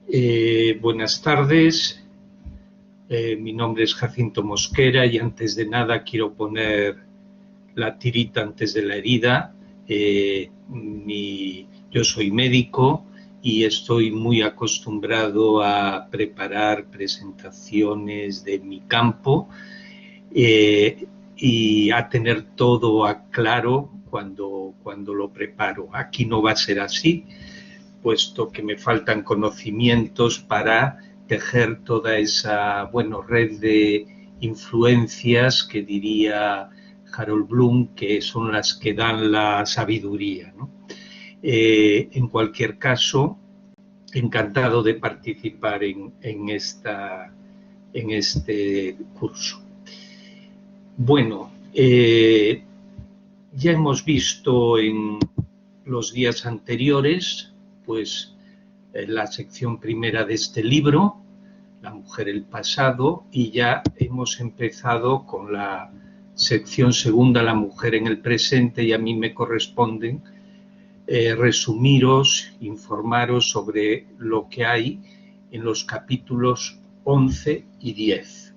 Buenas tardes, mi nombre es Jacinto Mosquera y antes de nada quiero poner la tirita antes de la herida. Yo soy médico y estoy muy acostumbrado a preparar presentaciones de mi campo y a tener todo claro cuando lo preparo. Aquí no va a ser así, puesto que me faltan conocimientos para tejer toda esa red de influencias que diría Harold Bloom, que son las que dan la sabiduría, ¿no? En cualquier caso, encantado de participar en este curso. Bueno, ya hemos visto en los días anteriores pues la sección primera de este libro, La mujer, el pasado, y ya hemos empezado con la sección segunda, La mujer en el presente, y a mí me corresponde resumiros, informaros sobre lo que hay en los capítulos 11 y 10.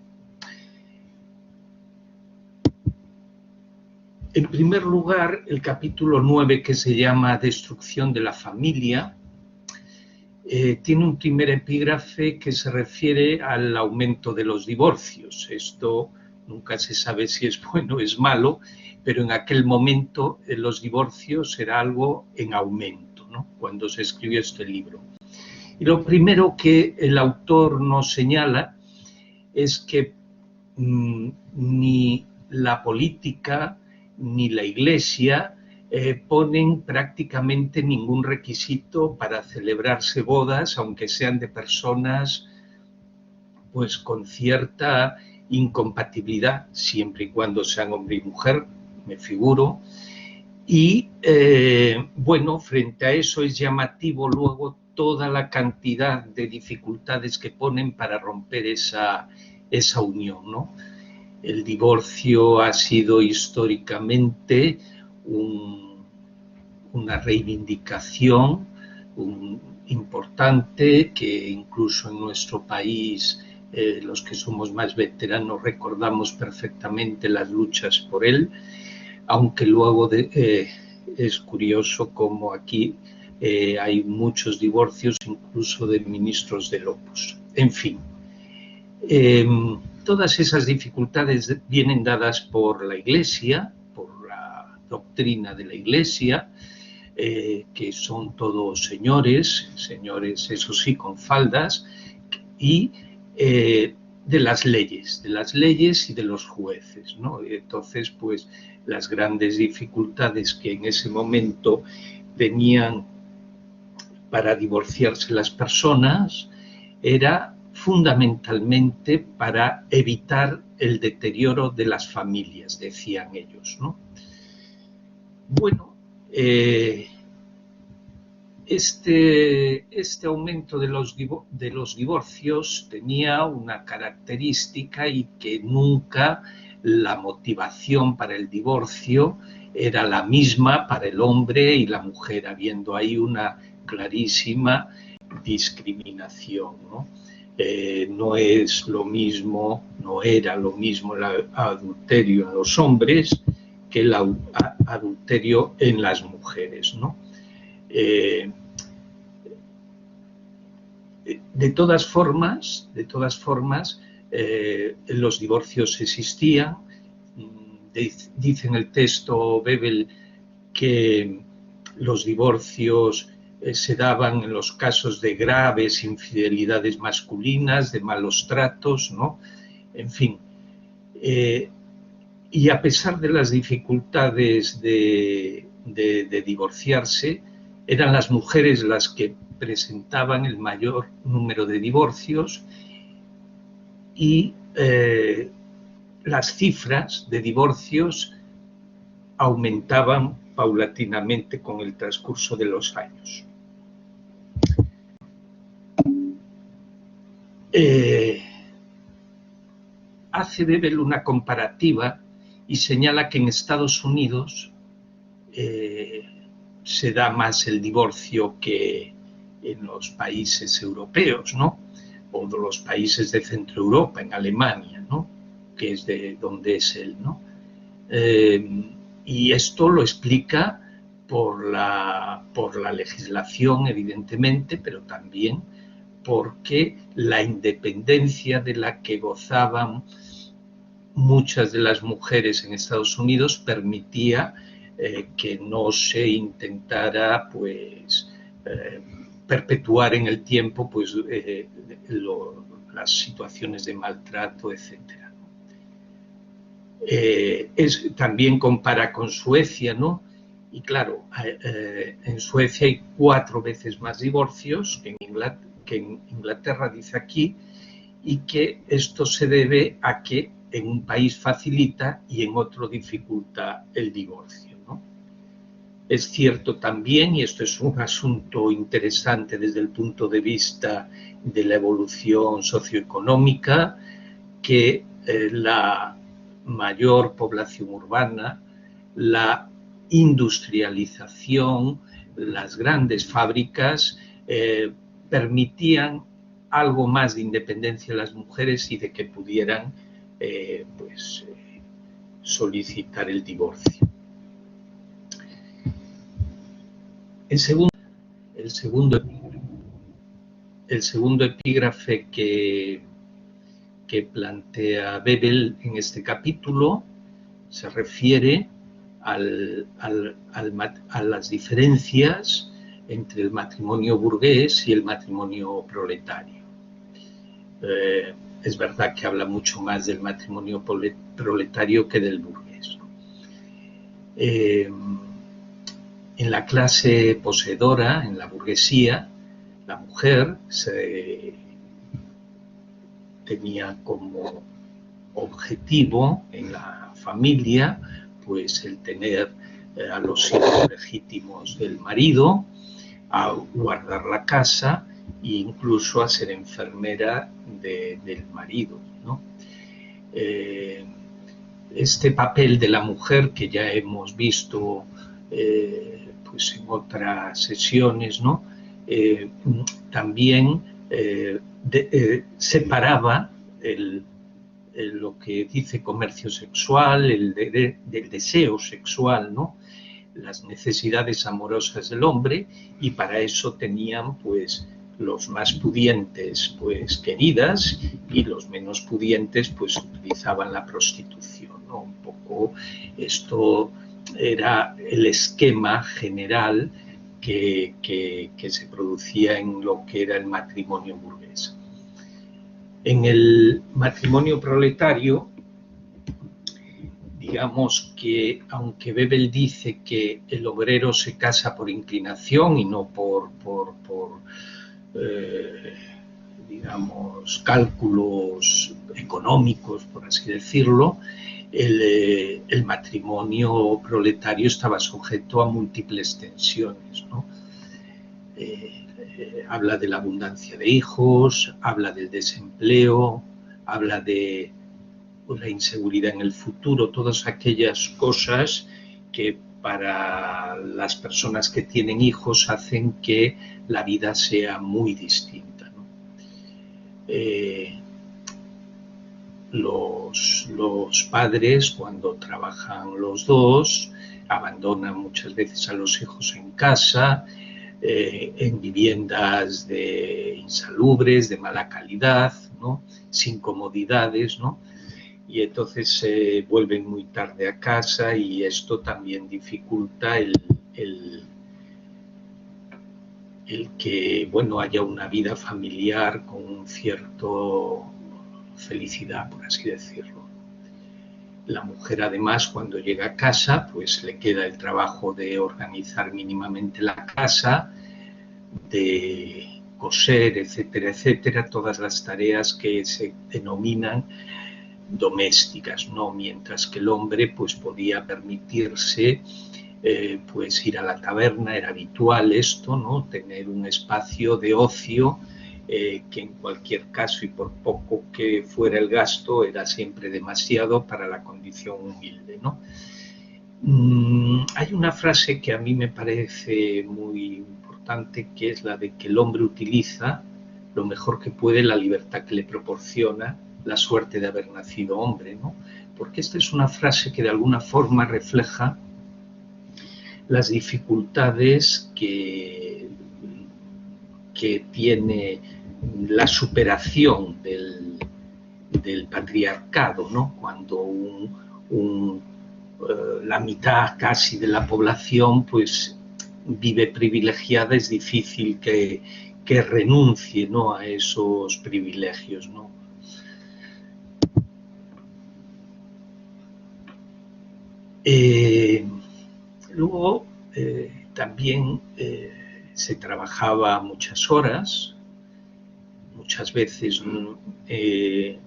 En primer lugar, el capítulo 9, que se llama Destrucción de la familia, tiene un primer epígrafe que se refiere al aumento de los divorcios. Esto nunca se sabe si es bueno o es malo, pero en aquel momento los divorcios era algo en aumento, ¿no?, cuando se escribió este libro. Y lo primero que el autor nos señala es que ni la política ni la Iglesia ponen prácticamente ningún requisito para celebrarse bodas, aunque sean de personas pues con cierta incompatibilidad, siempre y cuando sean hombre y mujer, me figuro. Y frente a eso es llamativo luego toda la cantidad de dificultades que ponen para romper esa unión, ¿no? El divorcio ha sido históricamente una reivindicación importante, que incluso en nuestro país los que somos más veteranos recordamos perfectamente las luchas por él, aunque luego es curioso cómo aquí hay muchos divorcios, incluso de ministros del Opus. En fin, todas esas dificultades vienen dadas por la Iglesia, por la doctrina de la Iglesia, que son todos señores, eso sí, con faldas, y de las leyes y de los jueces, ¿no? Entonces, pues, las grandes dificultades que en ese momento tenían para divorciarse las personas era fundamentalmente para evitar el deterioro de las familias, decían ellos, ¿no? Bueno, este aumento de los divorcios tenía una característica, y que nunca la motivación para el divorcio era la misma para el hombre y la mujer, habiendo ahí una clarísima discriminación, ¿no? No es lo mismo, no era lo mismo el adulterio en los hombres que el adulterio en las mujeres, ¿no? De todas formas, los divorcios existían. Dice en el texto Bebel que los divorcios se daban en los casos de graves infidelidades masculinas, de malos tratos, ¿no? En fin. Y a pesar de las dificultades de divorciarse, eran las mujeres las que presentaban el mayor número de divorcios, y las cifras de divorcios aumentaban paulatinamente con el transcurso de los años. Hace Bebel una comparativa y señala que en Estados Unidos se da más el divorcio que en los países europeos, ¿no? O de los países de Centro Europa, en Alemania, ¿no? Que es de donde es él, ¿no? Y esto lo explica por la legislación, evidentemente, pero también porque la independencia de la que gozaban muchas de las mujeres en Estados Unidos permitía que no se intentara, pues, perpetuar en el tiempo, pues, las situaciones de maltrato, etcétera. También compara con Suecia, ¿no? Y claro, en Suecia hay 4 veces más divorcios que en Inglaterra, dice aquí, y que esto se debe a que en un país facilita y en otro dificulta el divorcio, ¿no? Es cierto también, y esto es un asunto interesante desde el punto de vista de la evolución socioeconómica, que la mayor población urbana, la industrialización, las grandes fábricas permitían algo más de independencia a las mujeres y de que pudieran solicitar el divorcio. El segundo epígrafe que plantea Bebel en este capítulo se refiere a las diferencias entre el matrimonio burgués y el matrimonio proletario. Es verdad que habla mucho más del matrimonio proletario que del burgués, ¿no? En la clase poseedora, en la burguesía, la mujer tenía como objetivo en la familia, pues, el tener a los hijos legítimos del marido, a guardar la casa e incluso a ser enfermera del marido, ¿no? Este papel de la mujer que ya hemos visto pues en otras sesiones, ¿no? También separaba lo que dice comercio sexual, del deseo sexual, ¿no? Las necesidades amorosas del hombre, y para eso tenían, pues, los más pudientes, pues, queridas, y los menos pudientes, pues, utilizaban la prostitución, ¿no? Un poco esto era el esquema general que se producía en lo que era el matrimonio burgués. En el matrimonio proletario, digamos que, aunque Bebel dice que el obrero se casa por inclinación y no por digamos, cálculos económicos, por así decirlo, el matrimonio proletario estaba sujeto a múltiples tensiones, ¿no? Habla de la abundancia de hijos, habla del desempleo, habla de la inseguridad en el futuro, todas aquellas cosas que para las personas que tienen hijos hacen que la vida sea muy distinta, ¿no? Los padres, cuando trabajan los dos, abandonan muchas veces a los hijos en casa, en viviendas insalubres, de mala calidad, ¿no? Sin comodidades, ¿no? Y entonces se vuelven muy tarde a casa, y esto también dificulta el que, bueno, haya una vida familiar con un cierto felicidad, por así decirlo. La mujer, además, cuando llega a casa, pues le queda el trabajo de organizar mínimamente la casa, de coser, etcétera, etcétera, todas las tareas que se denominan domésticas, ¿no? Mientras que el hombre, pues, podía permitirse pues ir a la taberna, era habitual esto, ¿no? Tener un espacio de ocio que en cualquier caso, y por poco que fuera el gasto, era siempre demasiado para la condición humilde, ¿no? Hay una frase que a mí me parece muy importante importante, que es la de que el hombre utiliza lo mejor que puede la libertad que le proporciona la suerte de haber nacido hombre, ¿no? Porque esta es una frase que de alguna forma refleja las dificultades que tiene la superación del patriarcado, ¿no? Cuando la mitad casi de la población pues vive privilegiada, es difícil que renuncie, ¿no?, a esos privilegios, ¿no? Luego también se trabajaba muchas horas, muchas veces el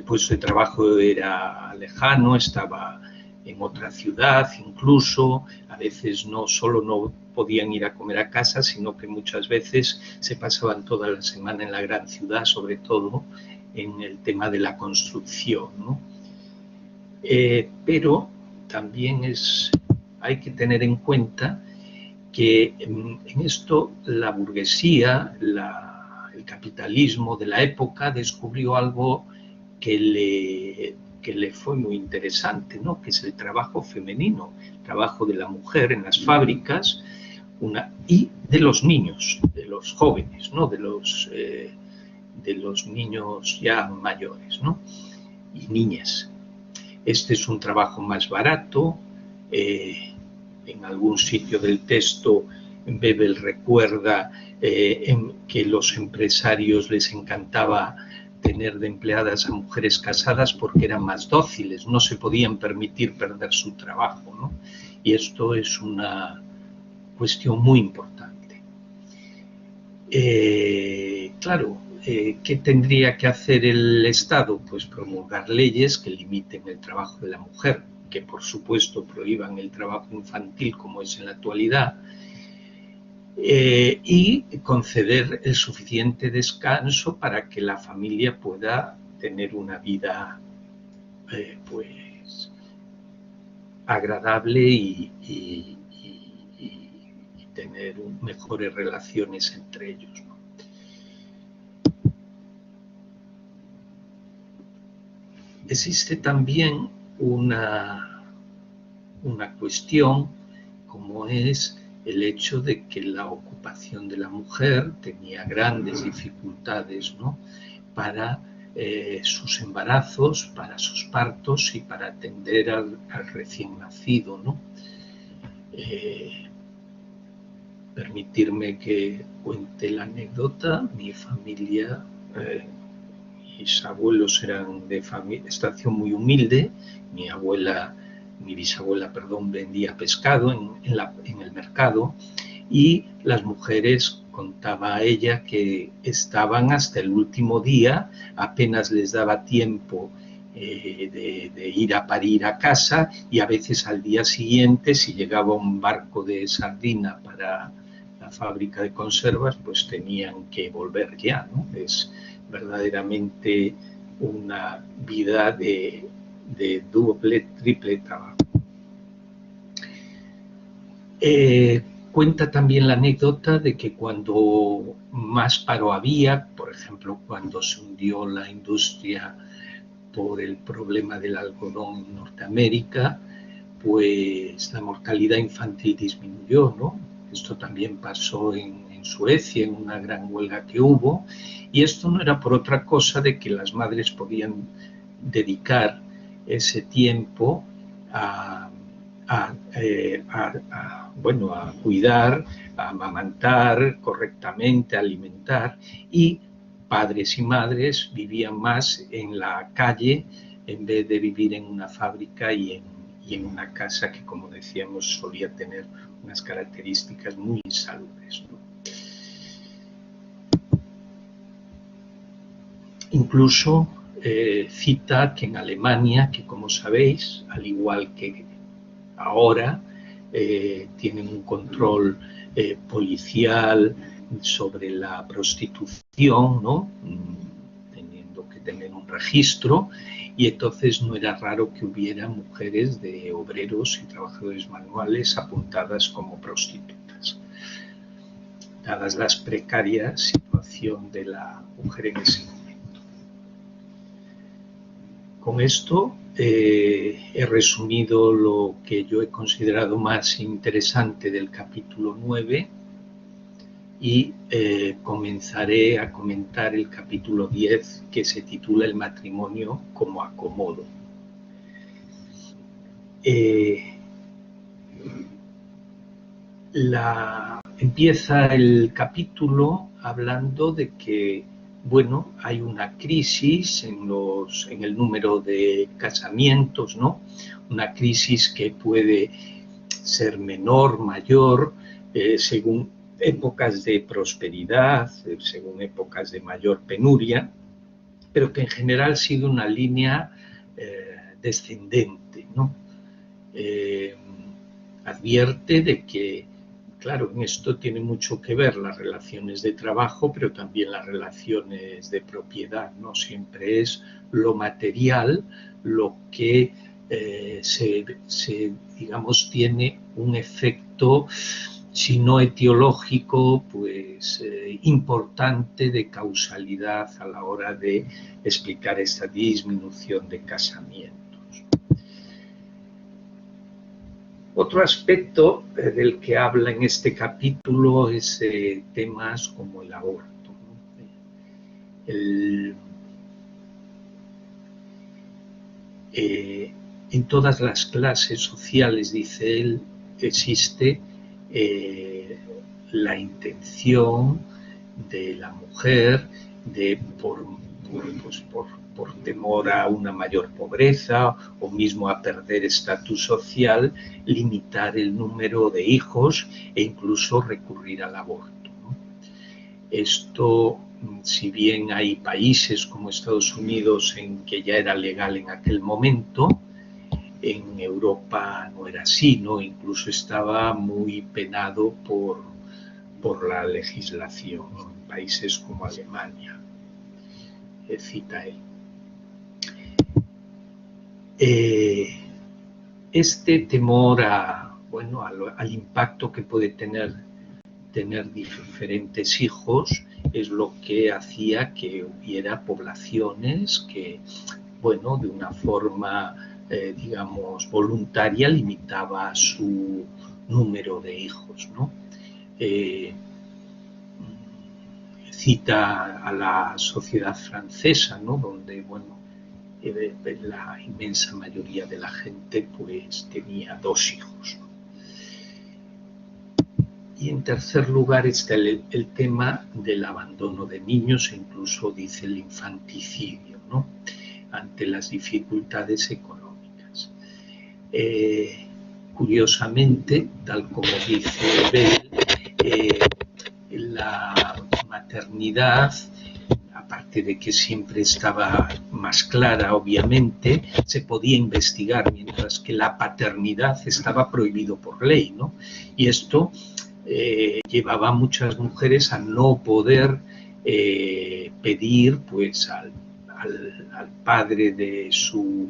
puesto de trabajo era lejano, estaba en otra ciudad incluso, a veces no solo no podían ir a comer a casa, sino que muchas veces se pasaban toda la semana en la gran ciudad, sobre todo en el tema de la construcción, ¿no? Pero también hay que tener en cuenta que en esto la burguesía, el capitalismo de la época descubrió algo que le fue muy interesante, ¿no?, que es el trabajo femenino, el trabajo de la mujer en las fábricas y de los niños, de los jóvenes, ¿no?, de los niños ya mayores, ¿no?, y niñas. Este es un trabajo más barato. En algún sitio del texto Bebel recuerda que los empresarios les encantaba tener de empleadas a mujeres casadas porque eran más dóciles, no se podían permitir perder su trabajo, ¿no? Y esto es una cuestión muy importante. Claro, ¿qué tendría que hacer el Estado? Pues promulgar leyes que limiten el trabajo de la mujer, que por supuesto prohíban el trabajo infantil como es en la actualidad, y conceder el suficiente descanso para que la familia pueda tener una vida pues agradable y tener mejores relaciones entre ellos, ¿no? Existe también una cuestión, como es el hecho de que la ocupación de la mujer tenía grandes dificultades, ¿no?, para sus embarazos, para sus partos y para atender al recién nacido, ¿no? Permitirme que cuente la anécdota. Mi familia, mis abuelos eran de estación muy humilde. Mi bisabuela, vendía pescado en el mercado, y las mujeres, contaba a ella, que estaban hasta el último día, apenas les daba tiempo de ir a parir a casa, y a veces al día siguiente, si llegaba un barco de sardina para la fábrica de conservas, pues tenían que volver ya, ¿no? Es verdaderamente una vida de doble, triple trabajo. Cuenta también la anécdota de que cuando más paro había, por ejemplo, cuando se hundió la industria por el problema del algodón en Norteamérica, pues la mortalidad infantil disminuyó, ¿no? Esto también pasó en Suecia, en una gran huelga que hubo, y esto no era por otra cosa de que las madres podían dedicar ese tiempo a cuidar, a amamantar correctamente, a alimentar, y padres y madres vivían más en la calle en vez de vivir en una fábrica y en una casa que, como decíamos, solía tener unas características muy insalubres, ¿no? Incluso cita que en Alemania, que como sabéis, al igual que ahora, tienen un control policial sobre la prostitución, ¿no?, teniendo que tener un registro, y entonces no era raro que hubiera mujeres de obreros y trabajadores manuales apuntadas como prostitutas. dadas las precarias situación de la mujer en ese momento. Con esto he resumido lo que yo he considerado más interesante del capítulo 9 y comenzaré a comentar el capítulo 10, que se titula El matrimonio como acomodo. Empieza el capítulo hablando de que, bueno, hay una crisis en el número de casamientos, ¿no? Una crisis que puede ser menor, mayor, según épocas de prosperidad, según épocas de mayor penuria, pero que en general sigue una línea descendente, ¿no? Advierte de que, claro, en esto tiene mucho que ver las relaciones de trabajo, pero también las relaciones de propiedad, ¿no? Siempre es lo material lo que digamos, tiene un efecto, si no etiológico, pues importante de causalidad a la hora de explicar esta disminución de casamientos. Otro aspecto del que habla en este capítulo es temas como el aborto, ¿no? En todas las clases sociales, dice él, existe la intención de la mujer de, por temor a una mayor pobreza o mismo a perder estatus social, limitar el número de hijos e incluso recurrir al aborto, ¿no? Esto, si bien hay países como Estados Unidos en que ya era legal en aquel momento, en Europa no era así, ¿no? Incluso estaba muy penado por la legislación, ¿no? En países como Alemania, cita él. Este temor al impacto que puede tener diferentes hijos es lo que hacía que hubiera poblaciones que, bueno, de una forma, digamos, voluntaria limitaba su número de hijos, ¿no? Cita a la sociedad francesa, ¿no? Donde, bueno, la inmensa mayoría de la gente pues tenía 2 hijos, ¿no? Y en tercer lugar está el tema del abandono de niños e incluso dice el infanticidio, ¿no? Ante las dificultades económicas. Curiosamente, tal como dice Bell, la maternidad, aparte de que siempre estaba más clara, obviamente, se podía investigar, mientras que la paternidad estaba prohibido por ley, ¿no? Y esto llevaba a muchas mujeres a no poder pedir, pues, al padre de su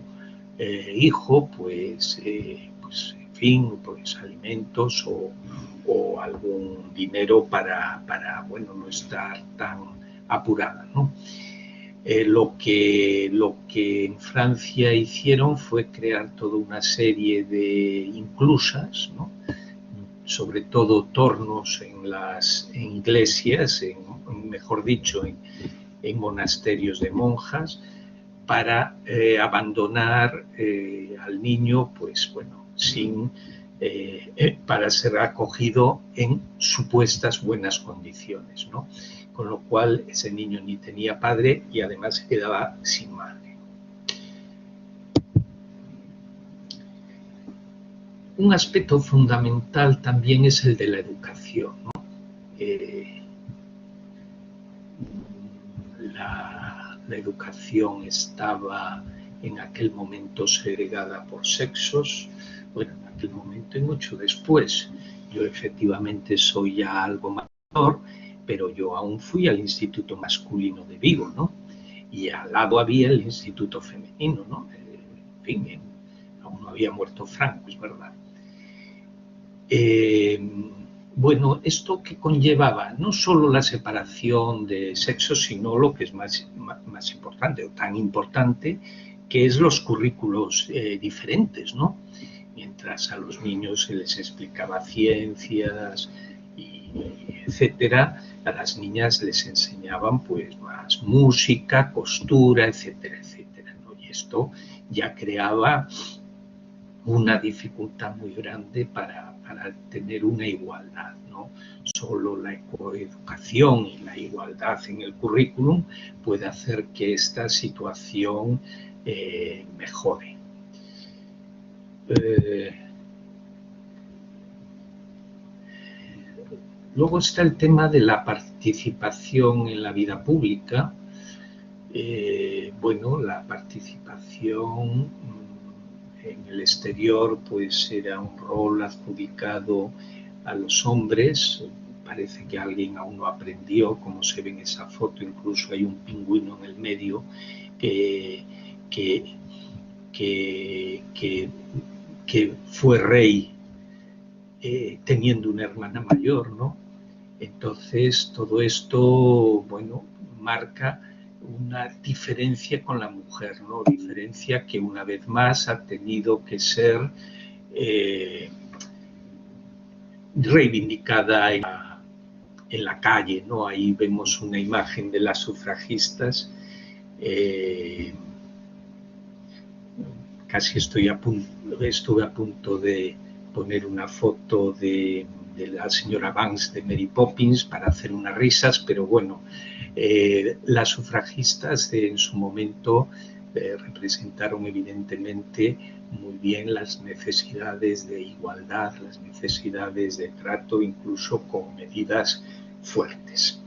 hijo, pues, en fin, pues, alimentos o algún dinero para, bueno, no estar tan apurada, ¿no? Lo que en Francia hicieron fue crear toda una serie de inclusas, ¿no? Sobre todo tornos en las iglesias, mejor dicho, en monasterios de monjas, para abandonar al niño, pues bueno, para ser acogido en supuestas buenas condiciones, ¿no? Con lo cual ese niño ni tenía padre y además se quedaba sin madre. Un aspecto fundamental también es el de la educación, ¿no? La educación estaba en aquel momento segregada por sexos, bueno, en aquel momento y mucho después. Yo efectivamente soy ya algo mayor, pero yo aún fui al Instituto Masculino de Vigo, ¿no? Y al lado había el Instituto Femenino, ¿no? En fin, aún no había muerto Franco, es verdad. Bueno, esto que conllevaba no solo la separación de sexos, sino lo que es más importante, o tan importante, que es los currículos diferentes, ¿no? Mientras a los niños se les explicaba ciencias, etcétera, a las niñas les enseñaban pues más música, costura, etcétera, etcétera, ¿no? Y esto ya creaba una dificultad muy grande para tener una igualdad, ¿no? Solo la coeducación y la igualdad en el currículum puede hacer que esta situación mejore. Luego está el tema de la participación en la vida pública. Bueno, la participación en el exterior pues era un rol adjudicado a los hombres. Parece que alguien aún no aprendió, como se ve en esa foto, incluso hay un pingüino en el medio que fue rey teniendo una hermana mayor, ¿no? Entonces, todo esto, bueno, marca una diferencia con la mujer, ¿no? Diferencia que una vez más ha tenido que ser reivindicada en la calle, ¿no? Ahí vemos una imagen de las sufragistas. Casi estuve a punto de poner una foto de la señora Banks de Mary Poppins para hacer unas risas, pero bueno, las sufragistas en su momento representaron evidentemente muy bien las necesidades de igualdad, las necesidades de trato, incluso con medidas fuertes.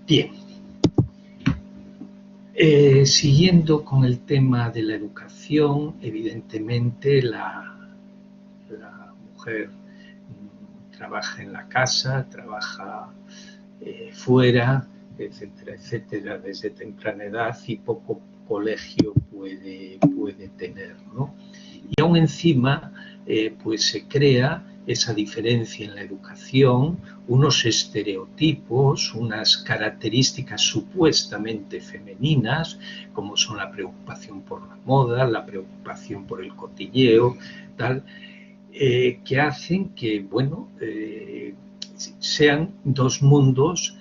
Bien. Siguiendo con el tema de la educación, evidentemente la mujer trabaja en la casa, trabaja fuera, etcétera, etcétera, desde temprana edad y poco colegio puede tener, ¿no? Y aún encima, pues se crea esa diferencia en la educación, unos estereotipos, unas características supuestamente femeninas, como son la preocupación por la moda, la preocupación por el cotilleo, tal, que hacen que, bueno, sean dos mundos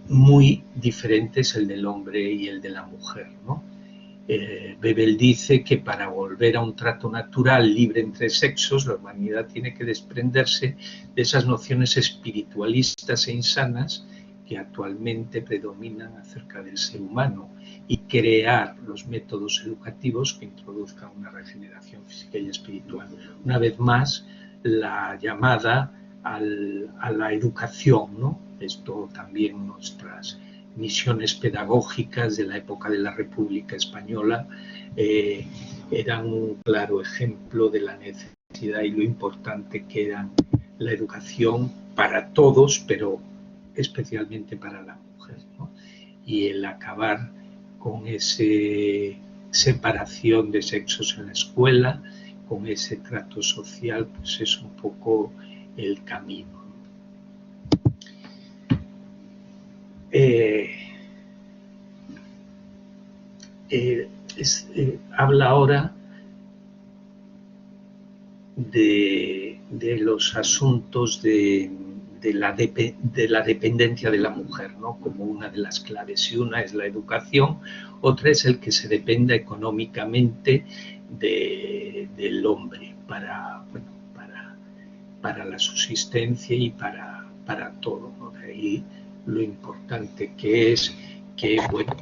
muy diferentes, el del hombre y el de la mujer, ¿no? Bebel dice que para volver a un trato natural libre entre sexos, la humanidad tiene que desprenderse de esas nociones espiritualistas e insanas que actualmente predominan acerca del ser humano y crear los métodos educativos que introduzcan una regeneración física y espiritual. Una vez más, la llamada a la educación, ¿no? Esto también nuestras misiones pedagógicas de la época de la República Española eran un claro ejemplo de la necesidad y lo importante que era la educación para todos, pero especialmente para la mujer, ¿no? Y el acabar con esa separación de sexos en la escuela, con ese trato social, pues es un poco el camino. Habla ahora de los asuntos de la dependencia de la mujer, ¿no? Como una de las claves. Y una es la educación, otra es el que se dependa económicamente del hombre para la subsistencia y para todo, ¿no? De ahí lo importante que es que, bueno,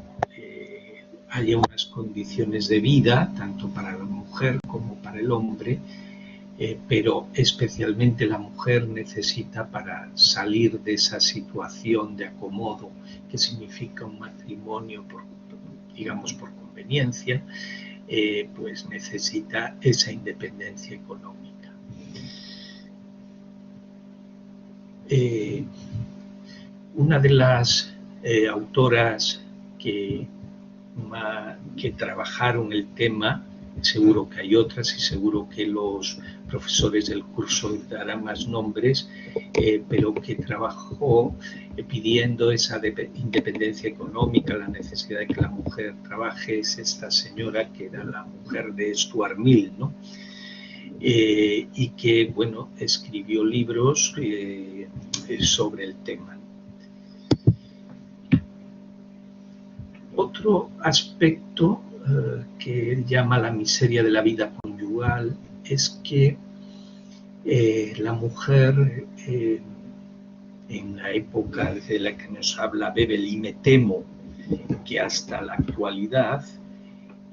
haya unas condiciones de vida, tanto para la mujer como para el hombre, pero especialmente la mujer necesita, para salir de esa situación de acomodo que significa un matrimonio, digamos, por conveniencia, pues necesita esa independencia económica. Una de las autoras que trabajaron el tema seguro que hay otras y seguro que los profesores del curso darán más nombres, pero que trabajó pidiendo esa independencia económica, la necesidad de que la mujer trabaje. Es esta señora que era la mujer de Stuart Mill, ¿no? Y que, bueno, escribió libros sobre el tema. Otro aspecto que él llama la miseria de la vida conyugal es que la mujer, en la época de la que nos habla Bebel, y me temo que hasta la actualidad,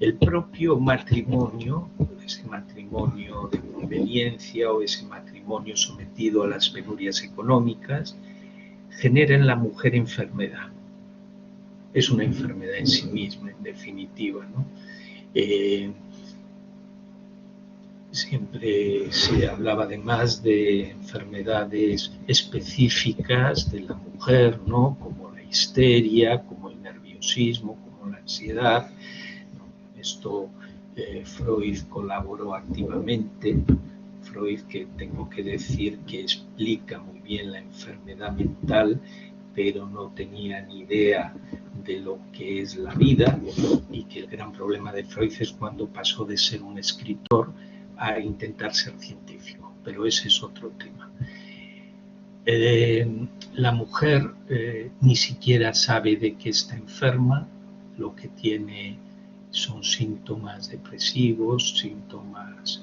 el propio matrimonio, ese matrimonio de conveniencia o ese matrimonio sometido a las penurias económicas, genera en la mujer enfermedad. Es una enfermedad en sí misma, en definitiva, ¿no? Siempre se hablaba además de enfermedades específicas de la mujer, ¿no? Como la histeria, como el nerviosismo, como la ansiedad. Esto Freud colaboró activamente. Freud, que tengo que decir que explica muy bien la enfermedad mental, pero no tenía ni idea de lo que es la vida, y que el gran problema de Freud es cuando pasó de ser un escritor a intentar ser científico, pero ese es otro tema. La mujer ni siquiera sabe de qué está enferma, lo que tiene son síntomas depresivos, síntomas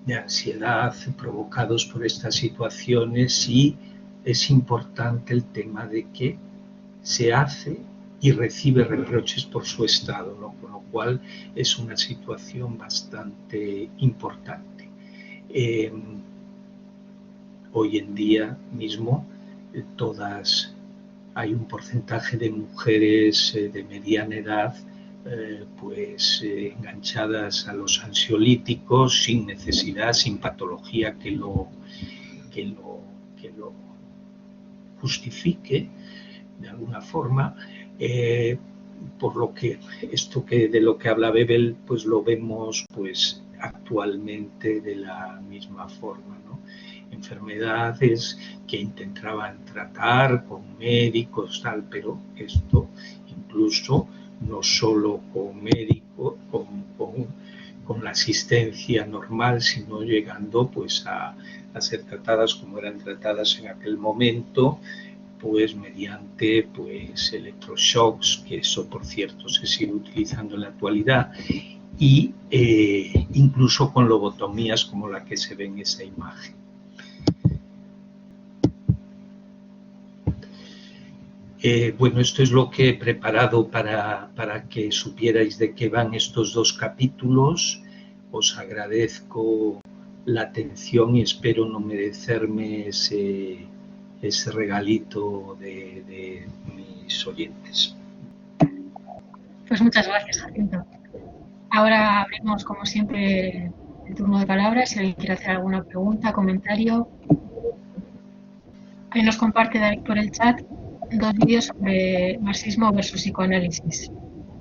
de ansiedad provocados por estas situaciones, y es importante el tema de que se hace y recibe reproches por su estado, ¿no? Con lo cual es una situación bastante importante. Hoy en día mismo hay un porcentaje de mujeres de mediana edad enganchadas a los ansiolíticos sin necesidad, sin patología que lo justifique de alguna forma, por lo que de lo que habla Bebel, pues lo vemos pues actualmente de la misma forma, ¿no? Enfermedades que intentaban tratar con médicos, tal, pero esto incluso no solo con médicos, con la asistencia normal, sino llegando pues a ser tratadas como eran tratadas en aquel momento, pues mediante pues electroshocks, que eso por cierto se sigue utilizando en la actualidad, y incluso con lobotomías como la que se ve en esa imagen. Bueno, esto es lo que he preparado para que supierais de qué van estos dos capítulos. Os agradezco la atención y espero no merecerme ese regalito de mis oyentes. Pues muchas gracias, Jacinto. Ahora abrimos, como siempre, el turno de palabras. Si alguien quiere hacer alguna pregunta, comentario. Ahí nos comparte David por el chat 2 vídeos sobre marxismo versus psicoanálisis.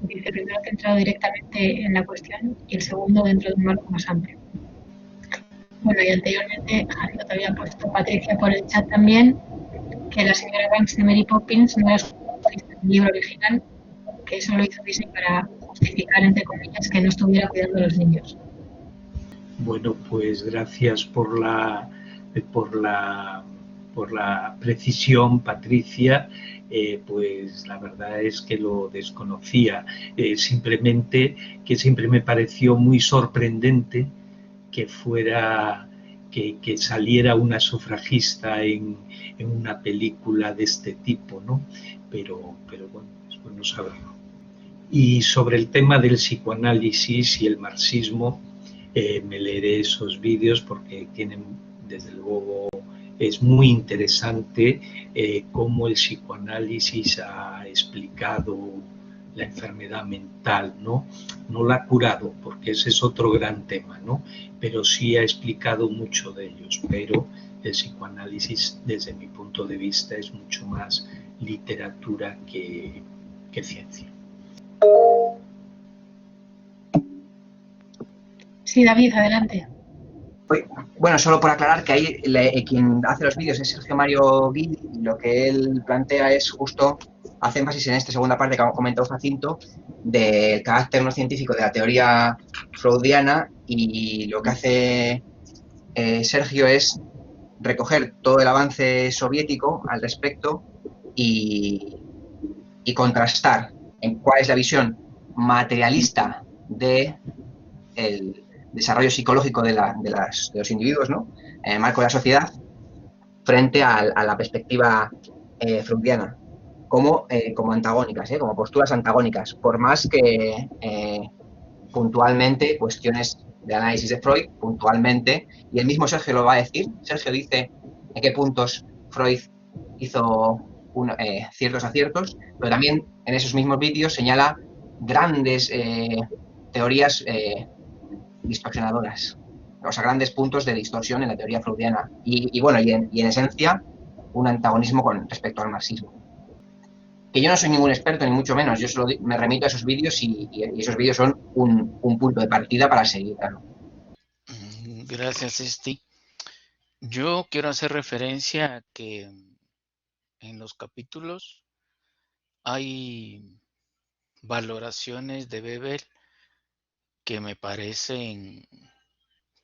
Dice, primero centrado directamente en la cuestión y el segundo dentro de un marco más amplio. Bueno, y anteriormente Jacinto te había puesto, Patricia, por el chat también, que la señora Banks de Mary Poppins no es el libro original, que eso lo hizo Disney para justificar, entre comillas, que no estuviera cuidando a los niños. Bueno, pues gracias por la precisión, Patricia. Pues la verdad es que lo desconocía. Simplemente que siempre me pareció muy sorprendente que que saliera una sufragista en una película de este tipo, ¿no? Pero bueno, es bueno saberlo. Y sobre el tema del psicoanálisis y el marxismo, me leeré esos vídeos porque tienen, desde luego, es muy interesante cómo el psicoanálisis ha explicado la enfermedad mental, ¿no? No la ha curado, porque ese es otro gran tema, ¿no? Pero sí ha explicado mucho de ellos. Pero el psicoanálisis, desde mi punto de vista, es mucho más literatura que ciencia. Sí, David, adelante. Bueno, solo por aclarar que ahí quien hace los vídeos es Sergio Mario Guidi, y lo que él plantea es justo, hace énfasis en esta segunda parte que ha comentado Jacinto, del carácter no científico de la teoría freudiana, y lo que hace Sergio es recoger todo el avance soviético al respecto y contrastar en cuál es la visión materialista del desarrollo psicológico de los individuos, ¿no?, en el marco de la sociedad, frente a la perspectiva freudiana, como antagónicas, como posturas antagónicas, por más que puntualmente cuestiones de análisis de Freud, puntualmente, y el mismo Sergio lo va a decir. Sergio dice en qué puntos Freud hizo ciertos aciertos, pero también en esos mismos vídeos señala grandes teorías distorsionadoras, o sea, grandes puntos de distorsión en la teoría freudiana, y en esencia un antagonismo con respecto al marxismo. Que yo no soy ningún experto, ni mucho menos, yo solo me remito a esos vídeos, y esos vídeos son un punto de partida para seguir, claro. Gracias, Esti. Yo quiero hacer referencia a que en los capítulos hay valoraciones de Bebel que me parecen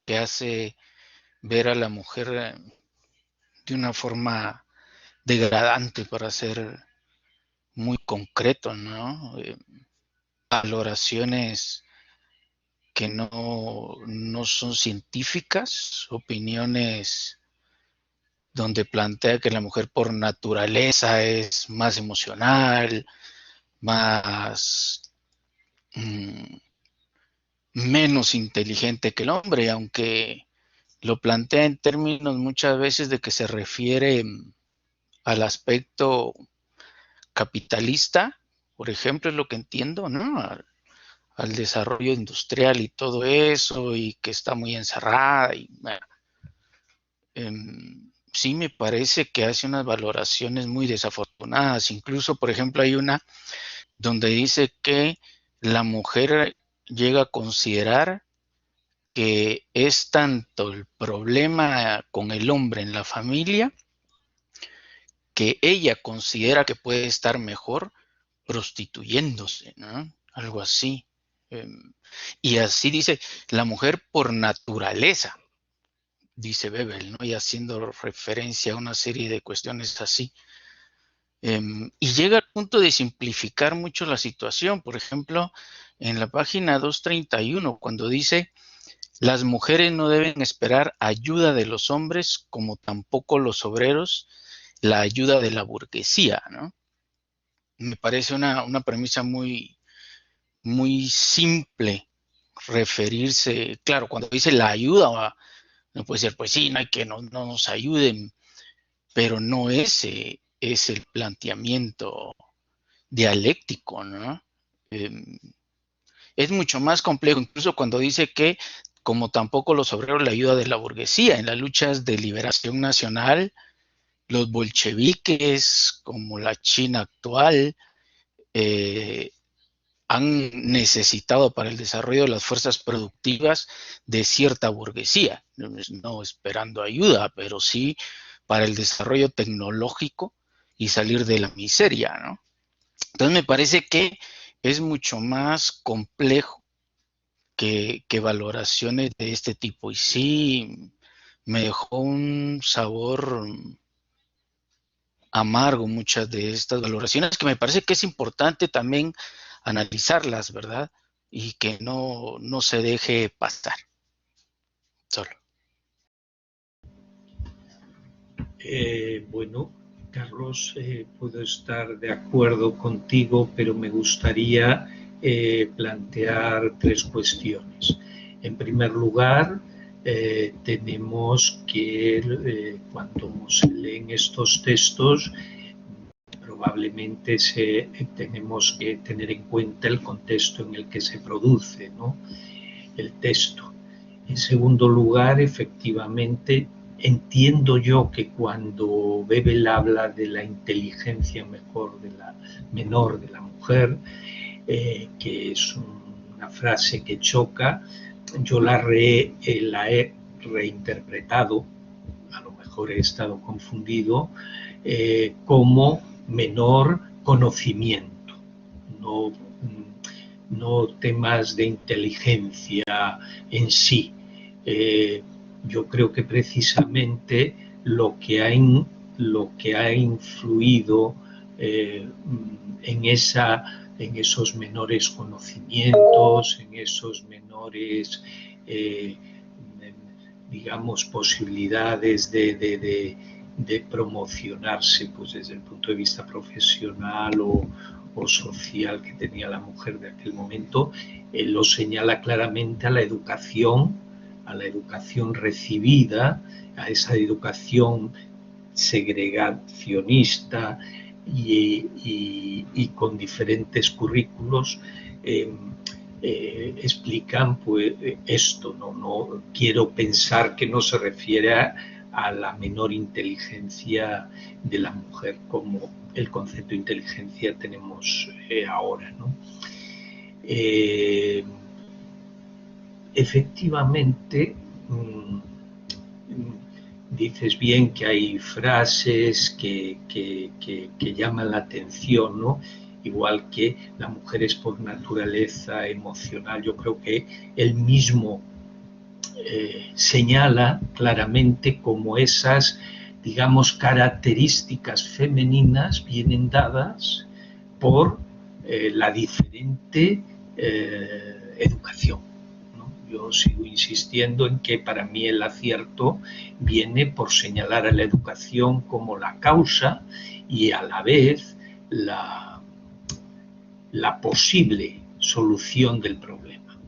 que hace ver a la mujer de una forma degradante, para ser muy concreto, ¿no? Valoraciones que no son científicas, opiniones donde plantea que la mujer por naturaleza es más emocional, más menos inteligente que el hombre, aunque lo plantea en términos muchas veces de que se refiere al aspecto capitalista, por ejemplo, es lo que entiendo, ¿no? Al desarrollo industrial y todo eso, y que está muy encerrada, y bueno, sí me parece que hace unas valoraciones muy desafortunadas. Incluso, por ejemplo, hay una donde dice que la mujer llega a considerar que es tanto el problema con el hombre en la familia, que ella considera que puede estar mejor prostituyéndose, ¿no? Algo así. Y así dice, la mujer por naturaleza, dice Bebel, ¿no? Y haciendo referencia a una serie de cuestiones así. Y llega al punto de simplificar mucho la situación. Por ejemplo, en la página 231, cuando dice, las mujeres no deben esperar ayuda de los hombres, como tampoco los obreros la ayuda de la burguesía, ¿no? Me parece una premisa muy, muy simple referirse. Claro, cuando dice la ayuda, no puede ser, pues sí, no hay que no nos ayuden, pero no ese es el planteamiento dialéctico, ¿no? Es mucho más complejo, incluso cuando dice que, como tampoco los obreros, la ayuda de la burguesía en las luchas de liberación nacional, los bolcheviques, como la China actual, han necesitado para el desarrollo de las fuerzas productivas de cierta burguesía, no esperando ayuda, pero sí para el desarrollo tecnológico y salir de la miseria, ¿no? Entonces me parece que es mucho más complejo que valoraciones de este tipo, y sí me dejó un sabor amargo muchas de estas valoraciones, que me parece que es importante también analizarlas, ¿verdad? Y que no se deje pasar. Solo. Bueno, Carlos, puedo estar de acuerdo contigo, pero me gustaría plantear tres cuestiones. En primer lugar, tenemos que, cuando se leen estos textos, probablemente tenemos que tener en cuenta el contexto en el que se produce, ¿no?, el texto. En segundo lugar, efectivamente, entiendo yo que cuando Bebel habla de la inteligencia menor de la mujer, que es una frase que choca, yo la he reinterpretado, a lo mejor he estado confundido, como menor conocimiento, no temas de inteligencia en sí. Yo creo que precisamente lo que ha influido en esos menores conocimientos, en esos menores, digamos, posibilidades de promocionarse, pues desde el punto de vista profesional o social que tenía la mujer de aquel momento, lo señala claramente a la educación recibida, a esa educación segregacionista y con diferentes currículos, explican pues esto, no quiero pensar que no se refiere a la menor inteligencia de la mujer como el concepto de inteligencia tenemos ahora, ¿no? Efectivamente, dices bien que hay frases que llaman la atención, ¿no? Igual que la mujer es por naturaleza emocional. Yo creo que él mismo señala claramente cómo esas, digamos, características femeninas vienen dadas por la diferente educación. Yo sigo insistiendo en que para mí el acierto viene por señalar a la educación como la causa y a la vez la posible solución del problema.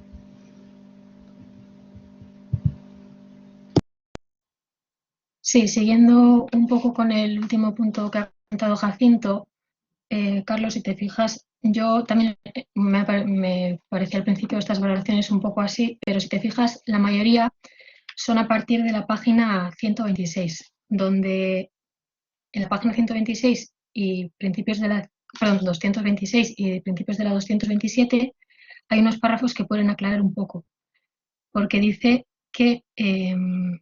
Sí, siguiendo un poco con el último punto que ha comentado Jacinto, Carlos, si te fijas, yo también me parecía al principio estas valoraciones un poco así, pero si te fijas, la mayoría son a partir de la página 126, donde en la página 126 y principios de la, perdón, 226 y principios de la 227 hay unos párrafos que pueden aclarar un poco, porque dice que en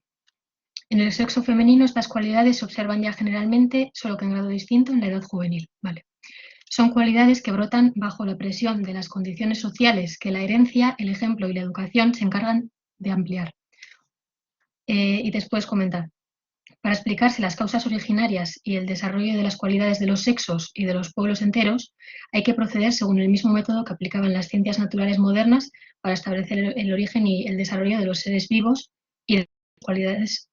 el sexo femenino estas cualidades se observan ya generalmente, solo que en grado distinto en la edad juvenil. Vale. Son cualidades que brotan bajo la presión de las condiciones sociales que la herencia, el ejemplo y la educación se encargan de ampliar. Y después comentar. Para explicarse las causas originarias y el desarrollo de las cualidades de los sexos y de los pueblos enteros, hay que proceder según el mismo método que aplicaban las ciencias naturales modernas para establecer el origen y el desarrollo de los seres vivos y de las cualidades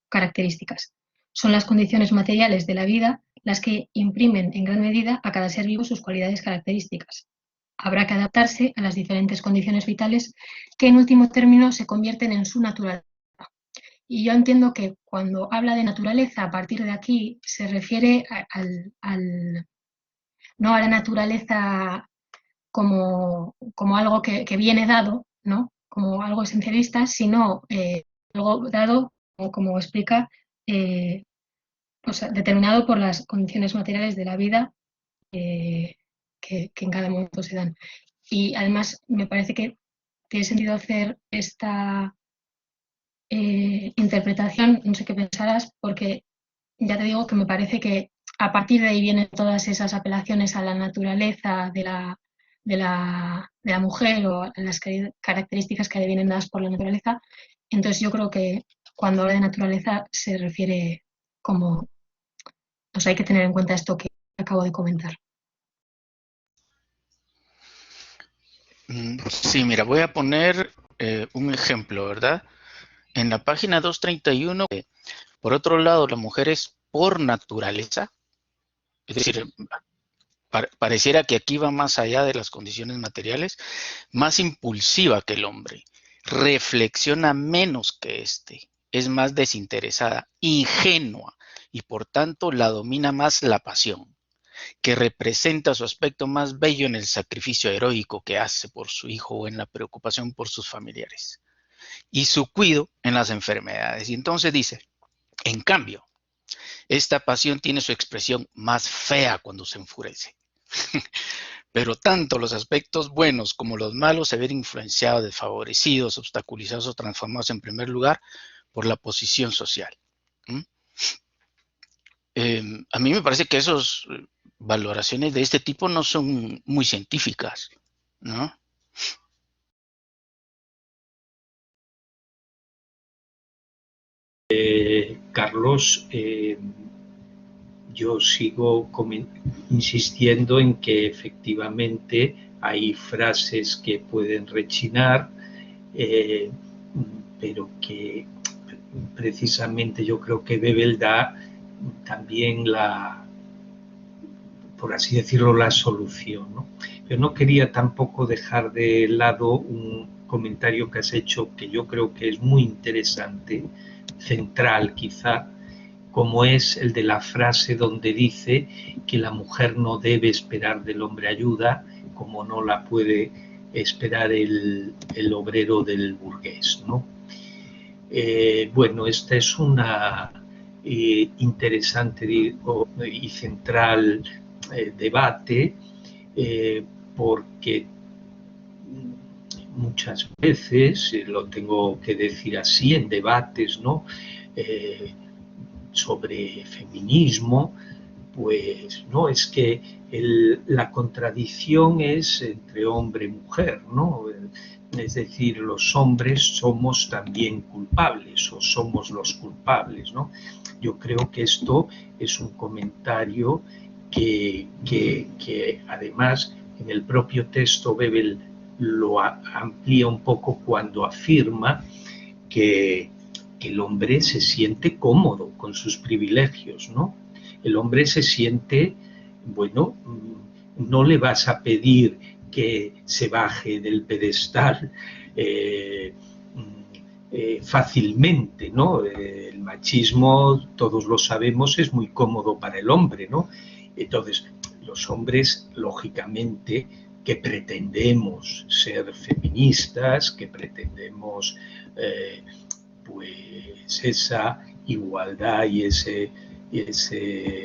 características. Son las condiciones materiales de la vida las que imprimen en gran medida a cada ser vivo sus cualidades características. Habrá que adaptarse a las diferentes condiciones vitales que en último término se convierten en su naturaleza. Y yo entiendo que cuando habla de naturaleza, a partir de aquí, se refiere no a la naturaleza como algo que viene dado, ¿no? Como algo esencialista, sino algo dado, como explica, o sea, determinado por las condiciones materiales de la vida que en cada momento se dan. Y además me parece que tiene sentido hacer esta interpretación, no sé qué pensarás, porque ya te digo que me parece que a partir de ahí vienen todas esas apelaciones a la naturaleza de la mujer o a las características que le vienen dadas por la naturaleza. Entonces yo creo que cuando habla de naturaleza se refiere como, o sea, hay que tener en cuenta esto que acabo de comentar. Sí, mira, voy a poner un ejemplo, ¿verdad? En la página 231, por otro lado, la mujer es por naturaleza, es decir, pareciera que aquí va más allá de las condiciones materiales, más impulsiva que el hombre, reflexiona menos que éste, es más desinteresada, ingenua y por tanto la domina más la pasión, que representa su aspecto más bello en el sacrificio heroico que hace por su hijo o en la preocupación por sus familiares, y su cuidado en las enfermedades. Y entonces dice, en cambio, esta pasión tiene su expresión más fea cuando se enfurece. pero tanto los aspectos buenos como los malos se ven influenciados, desfavorecidos, obstaculizados o transformados en primer lugar por la posición social. A mí me parece que esas valoraciones de este tipo no son muy científicas, ¿no? Carlos, yo sigo insistiendo en que efectivamente hay frases que pueden rechinar, pero que precisamente yo creo que Bebel da también por así decirlo, la solución, ¿no? Pero no quería tampoco dejar de lado un comentario que has hecho que yo creo que es muy interesante, central quizá, como es el de la frase donde dice que la mujer no debe esperar del hombre ayuda como no la puede esperar el obrero del burgués, ¿no? Bueno, esta es una interesante y central debate, porque muchas veces, lo tengo que decir así, en debates, ¿no? Sobre feminismo, pues no, es que la contradicción es entre hombre y mujer, ¿no? Es decir, los hombres somos también culpables o somos los culpables, ¿no? Yo creo que esto es un comentario que además en el propio texto Bebel lo amplía un poco cuando afirma que el hombre se siente cómodo con sus privilegios, ¿no? El hombre se siente, bueno, no le vas a pedir que se baje del pedestal fácilmente, ¿no? El machismo, todos lo sabemos, es muy cómodo para el hombre, ¿no? Entonces, los hombres, lógicamente, que pretendemos ser feministas, que pretendemos pues esa igualdad y ese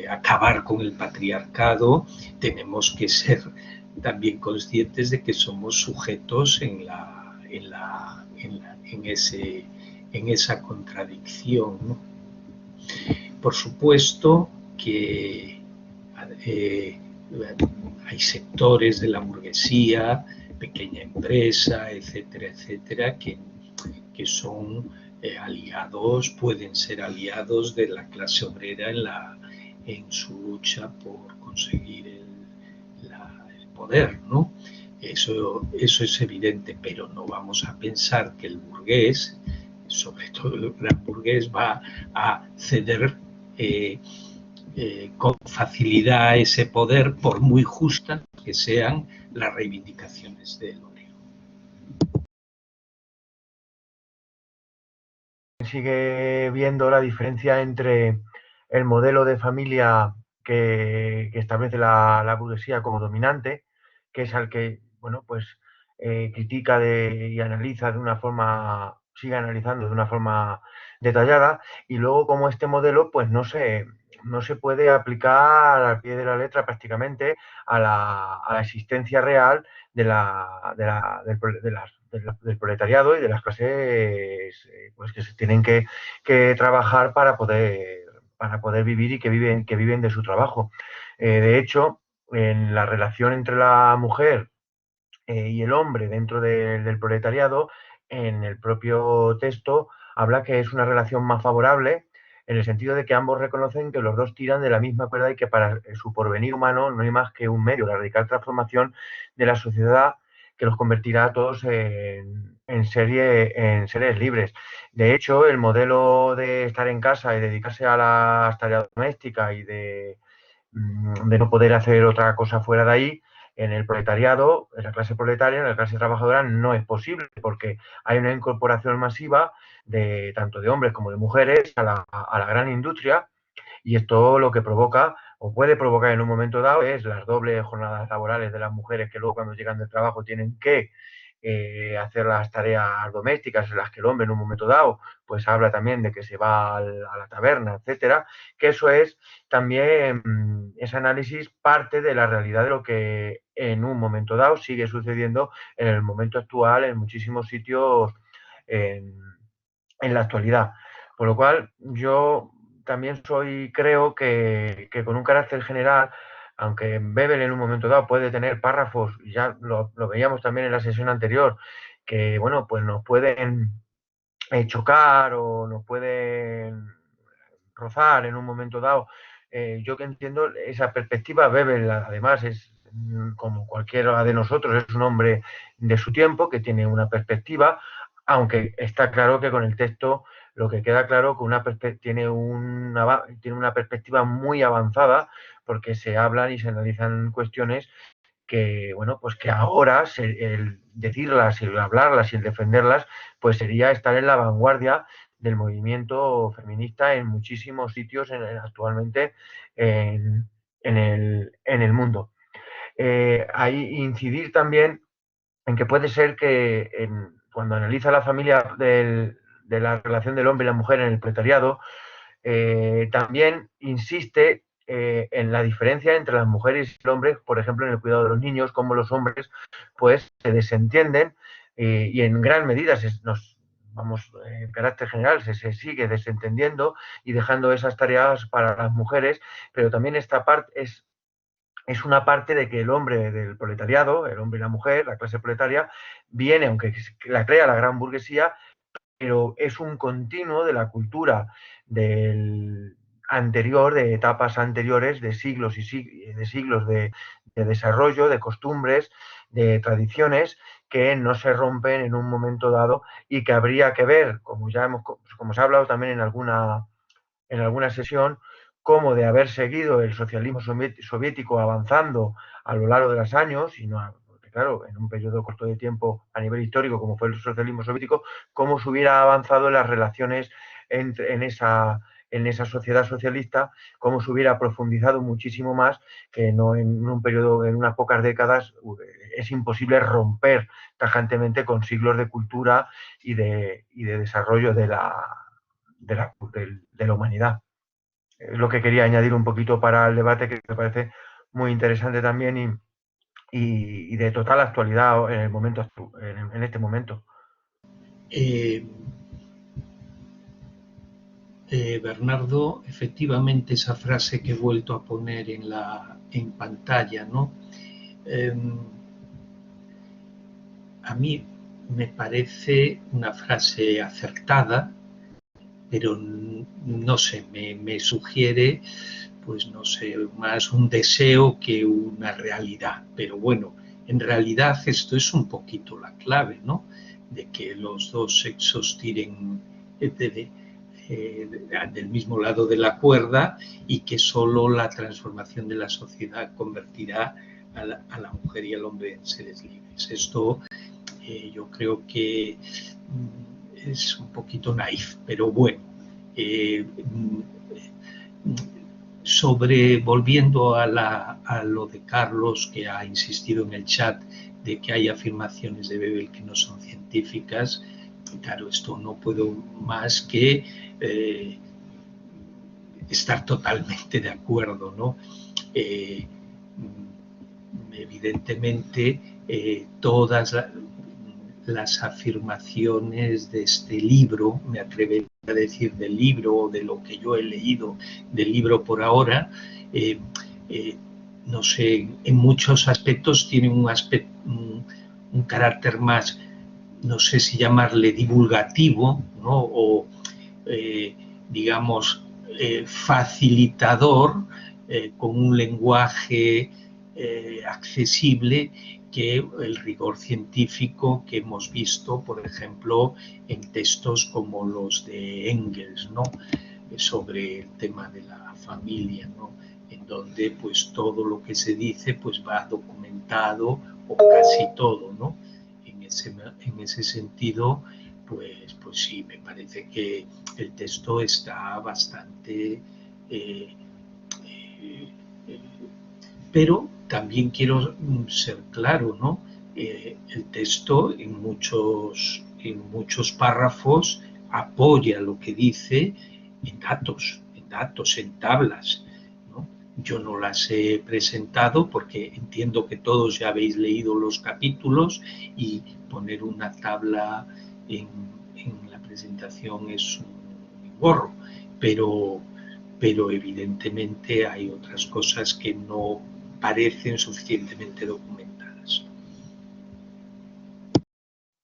acabar con el patriarcado, tenemos que ser también conscientes de que somos sujetos en esa contradicción, ¿no? Por supuesto que hay sectores de la burguesía, pequeña empresa, etcétera, etcétera, que son aliados, pueden ser aliados de la clase obrera en su lucha por conseguir el poder, ¿no? Eso es evidente, pero no vamos a pensar que el burgués, sobre todo el gran burgués, va a ceder con facilidad ese poder, por muy justas que sean las reivindicaciones del obrero. Sigue viendo la diferencia entre el modelo de familia que establece la burguesía como dominante, que es al que, bueno, pues critica y analiza de una forma, sigue analizando de una forma detallada, y luego como este modelo pues no se puede aplicar al pie de la letra prácticamente a la existencia real del proletariado y de las clases pues que se tienen que trabajar para poder vivir y que viven de su trabajo. De hecho, en la relación entre la mujer y el hombre dentro del proletariado, en el propio texto habla que es una relación más favorable, en el sentido de que ambos reconocen que los dos tiran de la misma cuerda y que para su porvenir humano no hay más que un medio, la radical transformación de la sociedad que los convertirá a todos en seres libres. De hecho, el modelo de estar en casa y dedicarse a las tareas domésticas y de no poder hacer otra cosa fuera de ahí, en el proletariado, en la clase proletaria, en la clase trabajadora, no es posible, porque hay una incorporación masiva tanto de hombres como de mujeres a la gran industria, y esto lo que provoca o puede provocar en un momento dado es las dobles jornadas laborales de las mujeres, que luego cuando llegan del trabajo tienen que hacer las tareas domésticas en las que el hombre en un momento dado pues habla también de que se va a la taberna, etcétera, que eso es también, ese análisis parte de la realidad de lo que en un momento dado sigue sucediendo en el momento actual en muchísimos sitios en la actualidad. Por lo cual, yo también creo que con un carácter general, aunque Bebel en un momento dado puede tener párrafos, ya lo veíamos también en la sesión anterior, que bueno, pues nos pueden chocar o nos pueden rozar en un momento dado. Yo que entiendo esa perspectiva, Bebel además es como cualquiera de nosotros, es un hombre de su tiempo que tiene una perspectiva, aunque está claro que con el texto lo que queda claro que tiene una perspectiva muy avanzada, porque se hablan y se analizan cuestiones que, bueno, pues que ahora el decirlas, el hablarlas y el defenderlas, pues sería estar en la vanguardia del movimiento feminista en muchísimos sitios actualmente en el mundo. Ahí incidir también en que puede ser que cuando analiza la familia de la relación del hombre y la mujer en el proletariado, también insiste en la diferencia entre las mujeres y el hombre, por ejemplo, en el cuidado de los niños, cómo los hombres pues se desentienden y en gran medida en carácter general se sigue desentendiendo y dejando esas tareas para las mujeres, pero también esta parte es una parte de que el hombre del proletariado, el hombre y la mujer, la clase proletaria, viene, aunque la crea la gran burguesía, pero es un continuo de la cultura del anterior, de etapas anteriores, de siglos y de siglos de desarrollo, de costumbres, de tradiciones que no se rompen en un momento dado y que habría que ver, como se ha hablado también en alguna sesión, cómo de haber seguido el socialismo soviético avanzando a lo largo de los años, y no, porque claro, en un periodo corto de tiempo a nivel histórico como fue el socialismo soviético, cómo se hubiera avanzado en las relaciones en esa sociedad socialista, cómo se hubiera profundizado muchísimo más, que no en un periodo, en unas pocas décadas, es imposible romper tajantemente con siglos de cultura y de desarrollo de la humanidad. Es lo que quería añadir un poquito para el debate, que me parece muy interesante también y de total actualidad en el momento, en este momento. Bernardo, efectivamente esa frase que he vuelto a poner en pantalla, ¿no? A mí me parece una frase acertada, pero no sé, me sugiere, pues no sé, más un deseo que una realidad. Pero bueno, en realidad esto es un poquito la clave, ¿no? De que los dos sexos tiren del mismo lado de la cuerda y que solo la transformación de la sociedad convertirá a la mujer y al hombre en seres libres. Esto yo creo que es un poquito naif, pero bueno. Volviendo a lo de Carlos, que ha insistido en el chat de que hay afirmaciones de Bebel que no son científicas, claro, esto no puedo más que estar totalmente de acuerdo, ¿no? Evidentemente, todas las afirmaciones de este libro, me atrevería a decir del libro o de lo que yo he leído del libro por ahora, no sé, en muchos aspectos tienen un carácter más, no sé si llamarle divulgativo, ¿no? O digamos facilitador, con un lenguaje accesible, que el rigor científico que hemos visto, por ejemplo, en textos como los de Engels, ¿no? Sobre el tema de la familia, ¿no? En donde pues todo lo que se dice pues va documentado, o casi todo, ¿no? En ese sentido, pues sí, me parece que el texto está bastante pero también quiero ser claro, ¿no? el texto en muchos párrafos apoya lo que dice en datos, en tablas, ¿no? Yo no las he presentado porque entiendo que todos ya habéis leído los capítulos y poner una tabla en la presentación es un engorro, pero evidentemente hay otras cosas que no parecen suficientemente documentadas.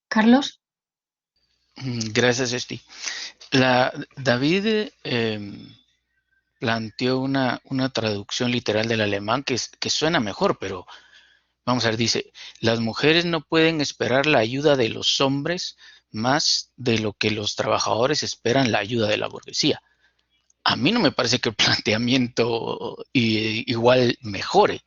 Carlos. Gracias, Esti. David planteó una traducción literal del alemán que suena mejor, pero vamos a ver, dice, las mujeres no pueden esperar la ayuda de los hombres más de lo que los trabajadores esperan la ayuda de la burguesía. A mí no me parece que el planteamiento igual mejore,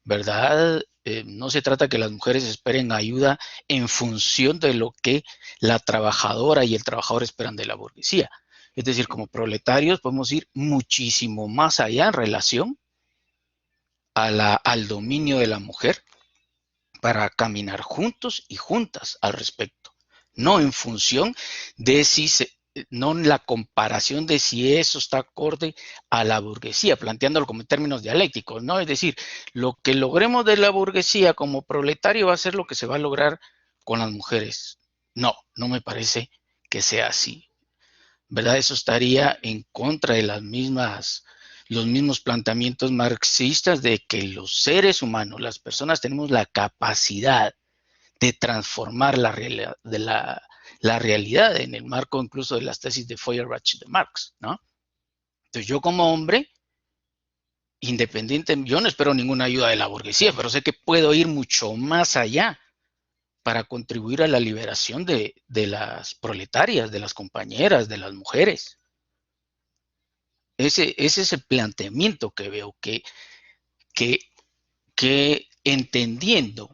¿verdad? No se trata que las mujeres esperen ayuda en función de lo que la trabajadora y el trabajador esperan de la burguesía. Es decir, como proletarios podemos ir muchísimo más allá en relación al dominio de la mujer para caminar juntos y juntas al respecto, no en función de no en la comparación de si eso está acorde a la burguesía, planteándolo como en términos dialécticos, ¿no? Es decir, lo que logremos de la burguesía como proletario va a ser lo que se va a lograr con las mujeres. No, no me parece que sea así, ¿verdad? Eso estaría en contra de los mismos planteamientos marxistas de que los seres humanos, las personas, tenemos la capacidad de transformar la realidad en el marco incluso de las tesis de Feuerbach de Marx, ¿no? Entonces yo como hombre, independiente, yo no espero ninguna ayuda de la burguesía, pero sé que puedo ir mucho más allá para contribuir a la liberación de las proletarias, de las compañeras, de las mujeres. Ese es el planteamiento que veo, que entendiendo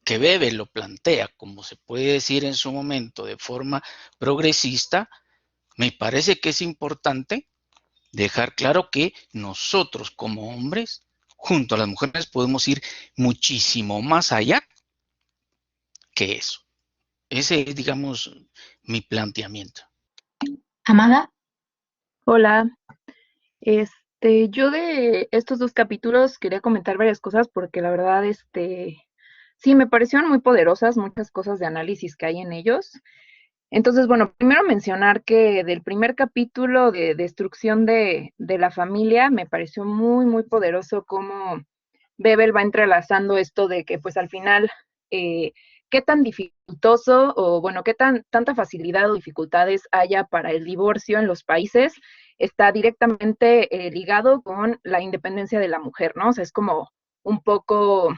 que Weber lo plantea, como se puede decir en su momento, de forma progresista, me parece que es importante dejar claro que nosotros como hombres, junto a las mujeres, podemos ir muchísimo más allá que eso. Ese es, digamos, mi planteamiento. Amada. Hola, yo de estos dos capítulos quería comentar varias cosas porque la verdad, sí, me parecieron muy poderosas muchas cosas de análisis que hay en ellos. Entonces, bueno, primero mencionar que del primer capítulo de destrucción de la familia me pareció muy, muy poderoso cómo Bebel va entrelazando esto de que pues al final, qué tan dificultoso o bueno, qué tanta facilidad o dificultades haya para el divorcio en los países está directamente ligado con la independencia de la mujer, ¿no? O sea, es como un poco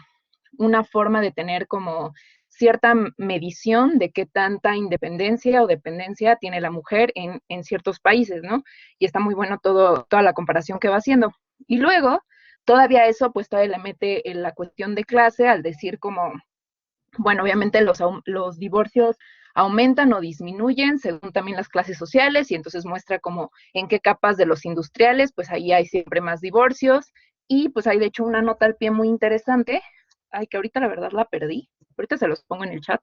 una forma de tener como cierta medición de qué tanta independencia o dependencia tiene la mujer en ciertos países, ¿no? Y está muy bueno toda la comparación que va haciendo. Y luego, todavía eso, pues todavía le mete en la cuestión de clase al decir como, bueno, obviamente los divorcios aumentan o disminuyen según también las clases sociales y entonces muestra como en qué capas de los industriales, pues ahí hay siempre más divorcios y pues hay de hecho una nota al pie muy interesante, ay, que ahorita la verdad la perdí, ahorita se los pongo en el chat,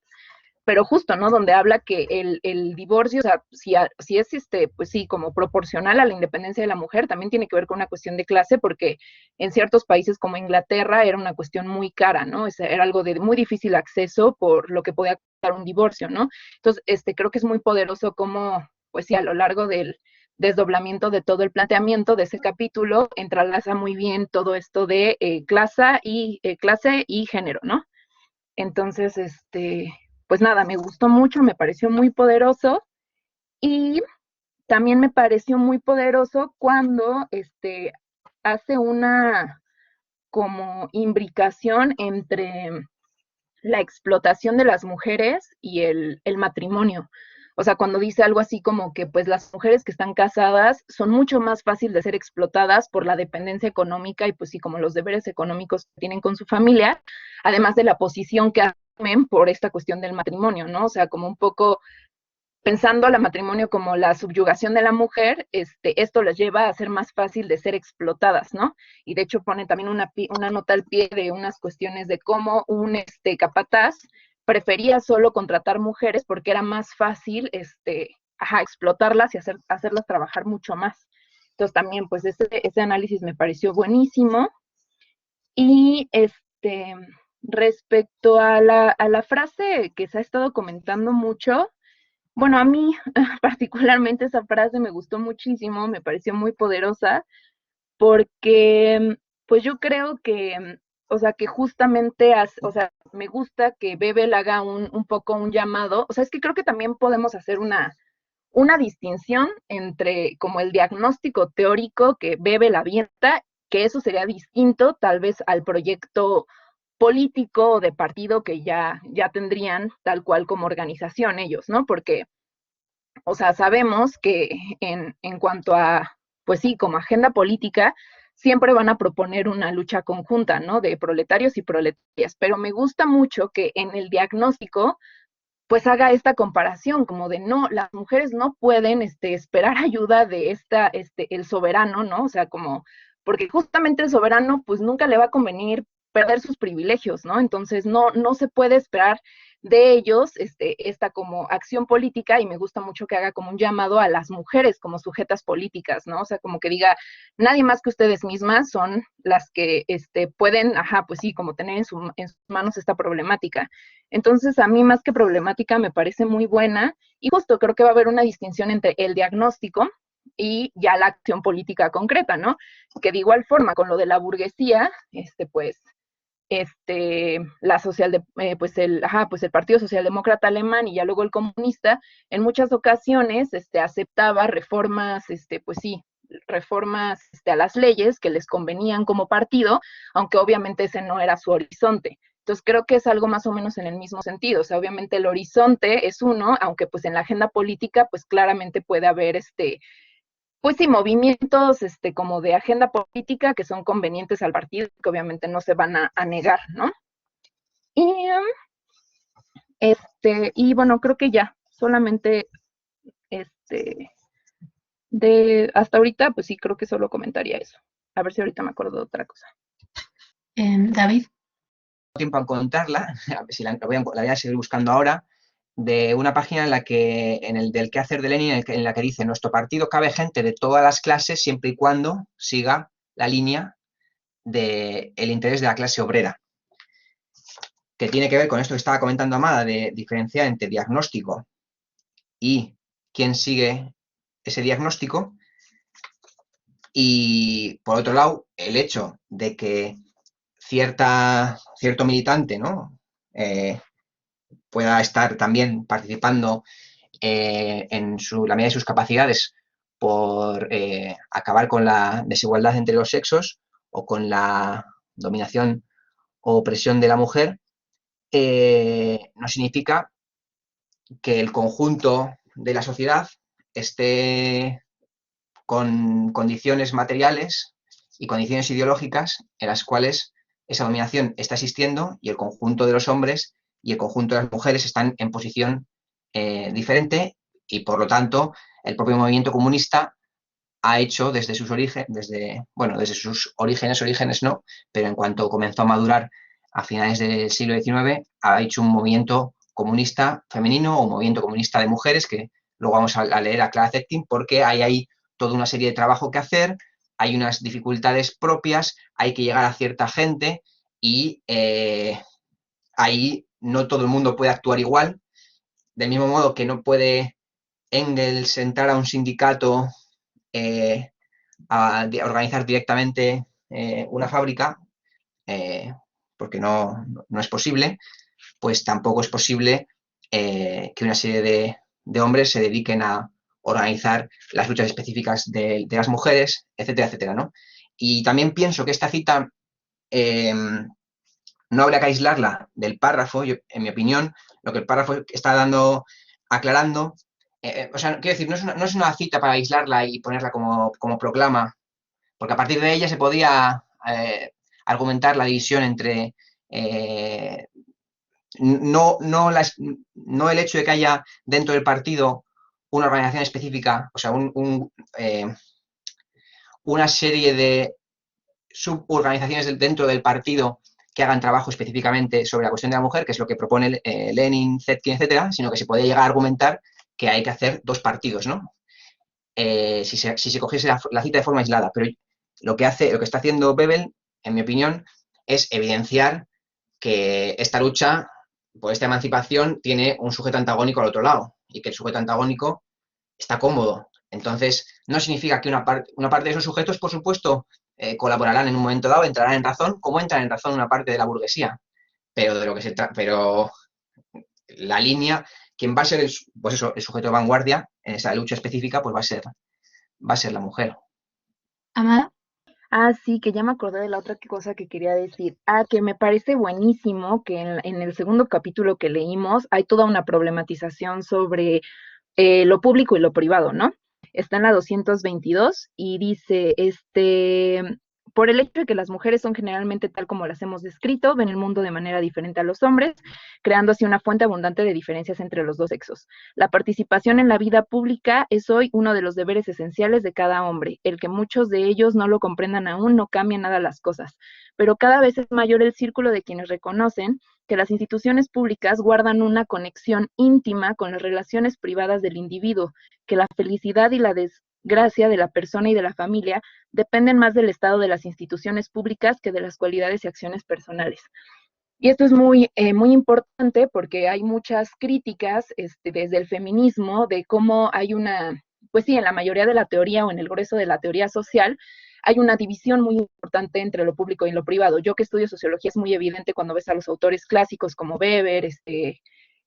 pero justo, ¿no? Donde habla que el divorcio, o sea, si es pues sí, como proporcional a la independencia de la mujer, también tiene que ver con una cuestión de clase, porque en ciertos países como Inglaterra era una cuestión muy cara, ¿no? Era algo de muy difícil acceso por lo que podía costar un divorcio, ¿no? Entonces, creo que es muy poderoso como, pues sí, a lo largo del desdoblamiento de todo el planteamiento de ese capítulo, entrelaza muy bien todo esto de clase y género, ¿no? Entonces, pues nada, me gustó mucho, me pareció muy poderoso y también me pareció muy poderoso cuando hace una como imbricación entre la explotación de las mujeres y el matrimonio. O sea, cuando dice algo así como que pues las mujeres que están casadas son mucho más fáciles de ser explotadas por la dependencia económica y pues sí, como los deberes económicos que tienen con su familia, además de la posición que asumen por esta cuestión del matrimonio, ¿no? O sea, como un poco pensando al matrimonio como la subyugación de la mujer, esto les lleva a ser más fácil de ser explotadas, ¿no? Y de hecho pone también una nota al pie de unas cuestiones de cómo un capataz prefería solo contratar mujeres porque era más fácil explotarlas y hacerlas trabajar mucho más. Entonces también pues ese análisis me pareció buenísimo. Y respecto a la frase que se ha estado comentando mucho, bueno, a mí particularmente esa frase me gustó muchísimo, me pareció muy poderosa, porque pues yo creo que, o sea, que justamente, o sea, me gusta que Bebel haga un poco un llamado, o sea, es que creo que también podemos hacer una distinción entre como el diagnóstico teórico que Bebel avienta, que eso sería distinto tal vez al proyecto político o de partido que ya tendrían tal cual como organización ellos, ¿no? Porque, o sea, sabemos que en cuanto a, pues sí, como agenda política, siempre van a proponer una lucha conjunta, ¿no? De proletarios y proletarias, pero me gusta mucho que en el diagnóstico pues haga esta comparación, como de no, las mujeres no pueden esperar ayuda de el soberano, ¿no? O sea, como, porque justamente el soberano, pues nunca le va a convenir perder sus privilegios, ¿no? Entonces, no se puede esperar de ellos esta como acción política, y me gusta mucho que haga como un llamado a las mujeres como sujetas políticas, ¿no? O sea, como que diga, nadie más que ustedes mismas son las que pueden, pues sí, como tener en sus manos esta problemática. Entonces, a mí más que problemática me parece muy buena, y justo creo que va a haber una distinción entre el diagnóstico y ya la acción política concreta, ¿no? Que de igual forma, con lo de la burguesía, pues, la pues el Partido Socialdemócrata Alemán y ya luego el comunista, en muchas ocasiones, aceptaba reformas, pues sí, reformas a las leyes que les convenían como partido, aunque obviamente ese no era su horizonte. Entonces creo que es algo más o menos en el mismo sentido. O sea, obviamente el horizonte es uno, aunque pues en la agenda política pues claramente puede haber pues sí, movimientos como de agenda política que son convenientes al partido, que obviamente no se van a negar, ¿no? Y, y bueno, creo que ya, solamente hasta ahorita, pues sí, creo que solo comentaría eso. A ver si ahorita me acuerdo de otra cosa. David. Tiempo a encontrarla, a ver si la voy a seguir buscando ahora, de una página en la que, del quehacer de Lenin, en la que dice: nuestro partido cabe gente de todas las clases siempre y cuando siga la línea del interés de la clase obrera, que tiene que ver con esto que estaba comentando Amada, de diferenciar entre diagnóstico y quién sigue ese diagnóstico. Y por otro lado, el hecho de que cierto militante, ¿no? Pueda estar también participando en la medida de sus capacidades por acabar con la desigualdad entre los sexos o con la dominación o opresión de la mujer, no significa que el conjunto de la sociedad esté con condiciones materiales y condiciones ideológicas en las cuales esa dominación está existiendo, y el conjunto de los hombres y el conjunto de las mujeres están en posición diferente, y por lo tanto el propio movimiento comunista ha hecho desde sus orígenes no, pero en cuanto comenzó a madurar a finales del siglo XIX, ha hecho un movimiento comunista femenino o un movimiento comunista de mujeres, que luego vamos a leer a Clara Zetkin, porque hay toda una serie de trabajo que hacer, hay unas dificultades propias, hay que llegar a cierta gente, y ahí no todo el mundo puede actuar igual. Del mismo modo que no puede Engels entrar a un sindicato a organizar directamente una fábrica, porque no es posible, pues tampoco es posible que una serie de hombres se dediquen a organizar las luchas específicas de las mujeres, etcétera, etcétera, ¿no? Y también pienso que esta cita no habría que aislarla del párrafo. En mi opinión, lo que el párrafo está aclarando, o sea, quiero decir, no es una cita para aislarla y ponerla como proclama, porque a partir de ella se podía argumentar la división entre no el hecho de que haya dentro del partido una organización específica, o sea, una serie de suborganizaciones dentro del partido que hagan trabajo específicamente sobre la cuestión de la mujer, que es lo que propone Lenin, Zetkin, etcétera, sino que se podría llegar a argumentar que hay que hacer dos partidos, ¿no? Si se cogiese la cita de forma aislada. Pero lo que está haciendo Bebel, en mi opinión, es evidenciar que esta lucha por esta emancipación tiene un sujeto antagónico al otro lado y que el sujeto antagónico está cómodo. Entonces, no significa que una parte de esos sujetos, por supuesto, colaborarán en un momento dado, entrarán en razón, como entran en razón una parte de la burguesía. Pero de lo que se trata, pero la línea, quien va a ser el sujeto de vanguardia en esa lucha específica, pues va a ser la mujer. Amada. Ah, sí, que ya me acordé de la otra cosa que quería decir. Ah, que me parece buenísimo que en el segundo capítulo que leímos hay toda una problematización sobre lo público y lo privado, ¿no? Está en la 222 y dice, por el hecho de que las mujeres son generalmente tal como las hemos descrito, ven el mundo de manera diferente a los hombres, creando así una fuente abundante de diferencias entre los dos sexos. La participación en la vida pública es hoy uno de los deberes esenciales de cada hombre. El que muchos de ellos no lo comprendan aún no cambia nada las cosas, pero cada vez es mayor el círculo de quienes reconocen que las instituciones públicas guardan una conexión íntima con las relaciones privadas del individuo, que la felicidad y la desgracia de la persona y de la familia dependen más del estado de las instituciones públicas que de las cualidades y acciones personales. Y esto es muy importante porque hay muchas críticas desde el feminismo de cómo hay pues sí, en la mayoría de la teoría o en el grueso de la teoría social, hay una división muy importante entre lo público y lo privado. Yo que estudio sociología es muy evidente cuando ves a los autores clásicos como Weber,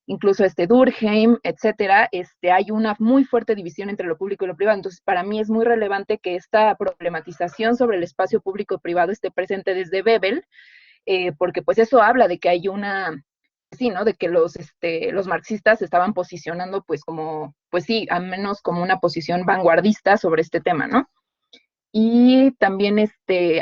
incluso Durkheim, etcétera, hay una muy fuerte división entre lo público y lo privado. Entonces, para mí es muy relevante que esta problematización sobre el espacio público y privado esté presente desde Bebel, porque pues eso habla de que hay sí, ¿no? De que los marxistas estaban posicionando pues como, pues sí, al menos como una posición vanguardista sobre este tema, ¿no? Y también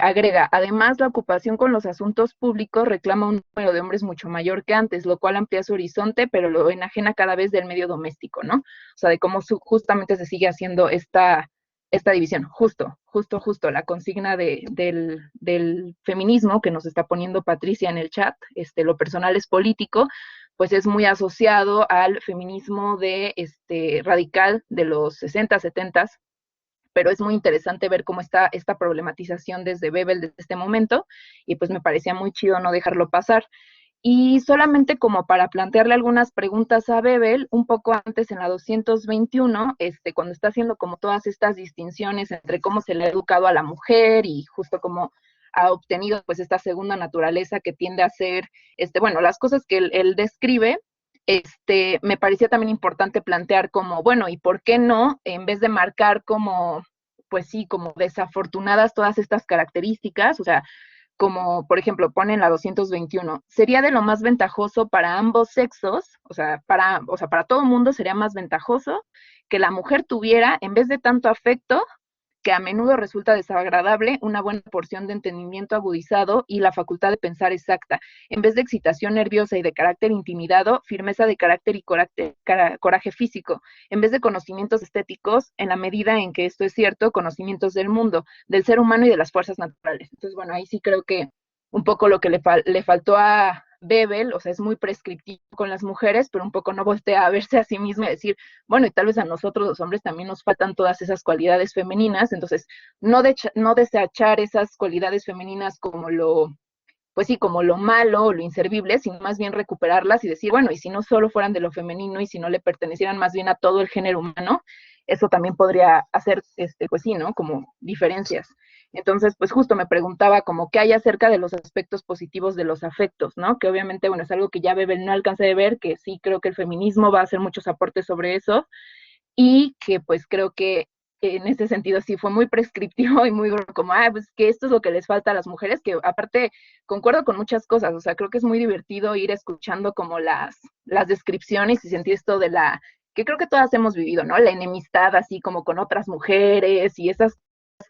agrega, además la ocupación con los asuntos públicos reclama un número de hombres mucho mayor que antes, lo cual amplía su horizonte, pero lo enajena cada vez del medio doméstico, ¿no? O sea, de cómo justamente se sigue haciendo esta división. Justo, la consigna del feminismo que nos está poniendo Patricia en el chat, lo personal es político, pues es muy asociado al feminismo radical de los 60, 70, pero es muy interesante ver cómo está esta problematización desde Bebel desde este momento, y pues me parecía muy chido no dejarlo pasar. Y solamente como para plantearle algunas preguntas a Bebel, un poco antes en la 221, cuando está haciendo como todas estas distinciones entre cómo se le ha educado a la mujer y justo cómo ha obtenido pues esta segunda naturaleza que tiende a ser, bueno, las cosas que él describe, me parecía también importante plantear como, bueno, ¿y por qué no, en vez de marcar como, pues sí, como desafortunadas todas estas características, o sea, como por ejemplo pone en la 221, sería de lo más ventajoso para ambos sexos, o sea, para todo el mundo sería más ventajoso que la mujer tuviera, en vez de tanto afecto, que a menudo resulta desagradable, una buena porción de entendimiento agudizado y la facultad de pensar exacta, en vez de excitación nerviosa y de carácter intimidado, firmeza de carácter y coraje físico, en vez de conocimientos estéticos, en la medida en que esto es cierto, conocimientos del mundo, del ser humano y de las fuerzas naturales. Entonces, bueno, ahí sí creo que un poco lo que le faltó a Bebel, o sea, es muy prescriptivo con las mujeres, pero un poco no voltea a verse a sí mismo y decir, bueno, y tal vez a nosotros los hombres también nos faltan todas esas cualidades femeninas, entonces no desechar esas cualidades femeninas como pues sí, como lo malo o lo inservible, sino más bien recuperarlas y decir, bueno, y si no solo fueran de lo femenino y si no le pertenecieran más bien a todo el género humano, eso también podría hacer, pues sí, ¿no? Como diferencias. Entonces, pues justo me preguntaba como qué hay acerca de los aspectos positivos de los afectos, ¿no? Que obviamente, bueno, es algo que ya Bebel no alcancé de ver, que sí creo que el feminismo va a hacer muchos aportes sobre eso, y que pues creo que en ese sentido sí fue muy prescriptivo y muy como, pues que esto es lo que les falta a las mujeres, que aparte concuerdo con muchas cosas, o sea, creo que es muy divertido ir escuchando como las descripciones y sentir esto de que creo que todas hemos vivido, ¿no? La enemistad así como con otras mujeres y esas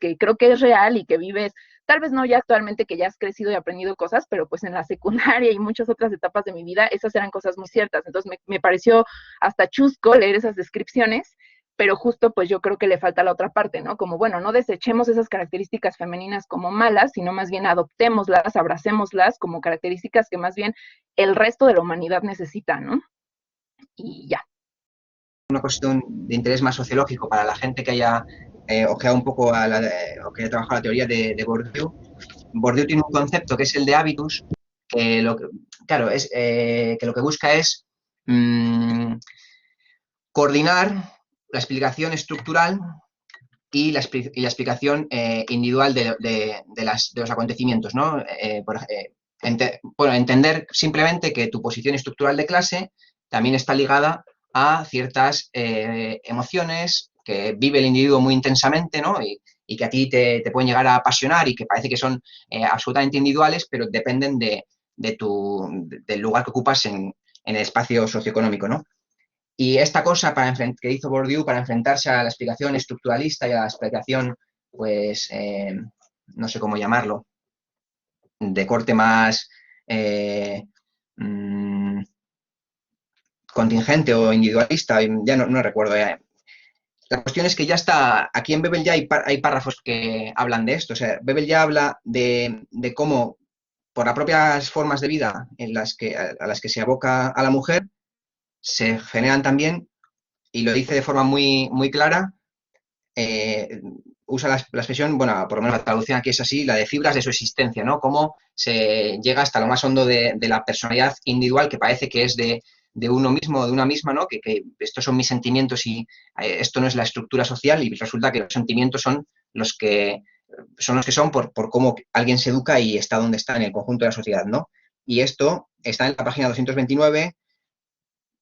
que creo que es real y que vives, tal vez no ya actualmente que ya has crecido y aprendido cosas, pero pues en la secundaria y muchas otras etapas de mi vida, esas eran cosas muy ciertas. Entonces me pareció hasta chusco leer esas descripciones, pero justo pues yo creo que le falta la otra parte, ¿no? Como, bueno, no desechemos esas características femeninas como malas, sino más bien adoptémoslas, abracémoslas como características que más bien el resto de la humanidad necesita, ¿no? Y ya. Una cuestión de interés más sociológico para la gente que haya ojeado un poco o que haya trabajado la teoría de Bourdieu. Bourdieu tiene un concepto que es el de hábitus, que claro, que lo que busca es coordinar la explicación estructural y la explicación individual de los acontecimientos, ¿no? Bueno, entender simplemente que tu posición estructural de clase también está ligada a ciertas emociones que vive el individuo muy intensamente, ¿no? Y que a ti te pueden llegar a apasionar y que parece que son absolutamente individuales, pero dependen del lugar que ocupas en el espacio socioeconómico, ¿no? Y esta cosa que hizo Bourdieu para enfrentarse a la explicación estructuralista y a la explicación, pues, no sé cómo llamarlo, de corte más contingente o individualista, ya no recuerdo. La cuestión es que ya está, aquí en Bebel ya hay párrafos que hablan de esto. O sea, Bebel ya habla de cómo, por las propias formas de vida a las que se aboca a la mujer, se generan también, y lo dice de forma muy, muy clara, usa la expresión, bueno, por lo menos la traducción aquí es así, la de fibras de su existencia, ¿no? Cómo se llega hasta lo más hondo de la personalidad individual que parece que es de uno mismo o de una misma, ¿no? Que estos son mis sentimientos y esto no es la estructura social, y resulta que los sentimientos son los que son por cómo alguien se educa y está donde está en el conjunto de la sociedad, ¿no? Y esto está en la página 229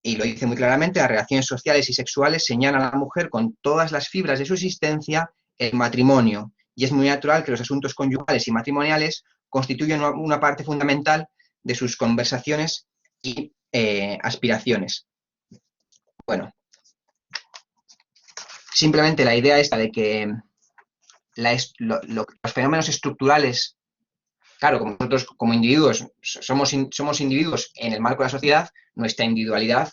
y lo dice muy claramente: las relaciones sociales y sexuales señalan a la mujer con todas las fibras de su existencia el matrimonio, y es muy natural que los asuntos conyugales y matrimoniales constituyan una parte fundamental de sus conversaciones y aspiraciones. Bueno, simplemente la idea esta de que los fenómenos estructurales, claro, como nosotros como individuos somos individuos en el marco de la sociedad, nuestra individualidad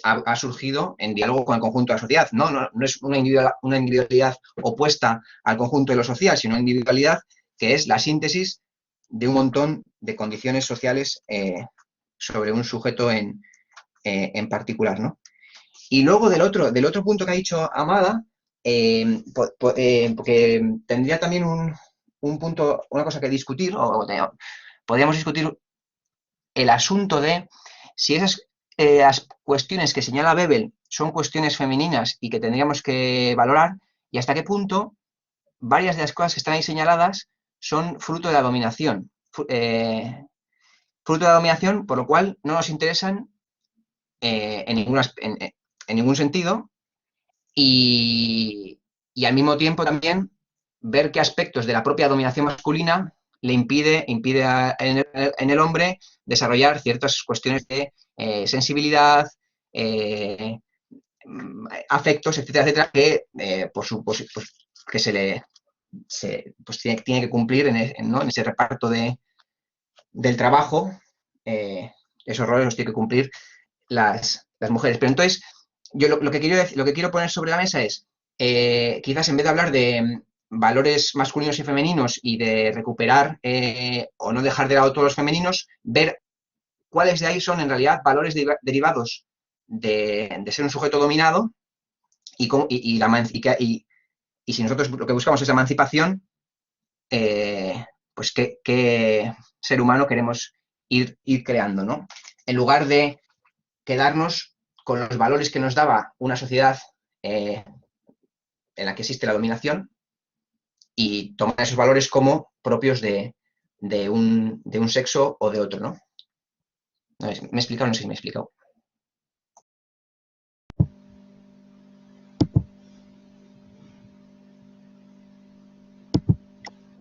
ha surgido en diálogo con el conjunto de la sociedad. No es una individualidad opuesta al conjunto de lo social, sino una individualidad que es la síntesis de un montón de condiciones sociales sobre un sujeto en particular, ¿no? Y luego del otro punto que ha dicho Amada, porque tendría también un punto, una cosa que discutir, podríamos discutir el asunto de si esas las cuestiones que señala Bebel son cuestiones femeninas y que tendríamos que valorar, y hasta qué punto varias de las cosas que están ahí señaladas son fruto de la dominación. Fruto de la dominación, por lo cual no nos interesan en ningún sentido, y al mismo tiempo también ver qué aspectos de la propia dominación masculina le impide en el hombre desarrollar ciertas cuestiones de sensibilidad, afectos, etcétera, etcétera, que que tiene que cumplir en ese reparto del trabajo. Esos roles los tiene que cumplir las mujeres. Pero entonces, yo lo que quiero poner sobre la mesa es, quizás en vez de hablar de valores masculinos y femeninos y de recuperar o no dejar de lado todos los femeninos, ver cuáles de ahí son en realidad valores derivados de ser un sujeto dominado y si nosotros lo que buscamos es la emancipación, pues qué ser humano queremos ir creando, ¿no? En lugar de quedarnos con los valores que nos daba una sociedad en la que existe la dominación y tomar esos valores como propios de un sexo o de otro, ¿no? ¿Me he explicado? No sé si me he explicado.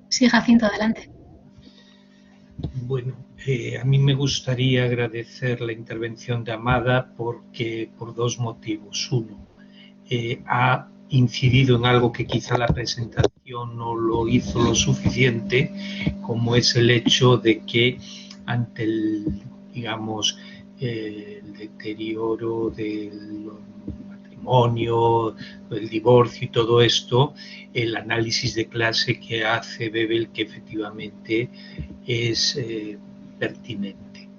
Sí, Jacinto, adelante. Bueno, a mí me gustaría agradecer la intervención de Amada por dos motivos. Uno, ha incidido en algo que quizá la presentación no lo hizo lo suficiente, como es el hecho de que ante el deterioro del matrimonio, el divorcio y todo esto, el análisis de clase que hace Bebel, que efectivamente es pertinente.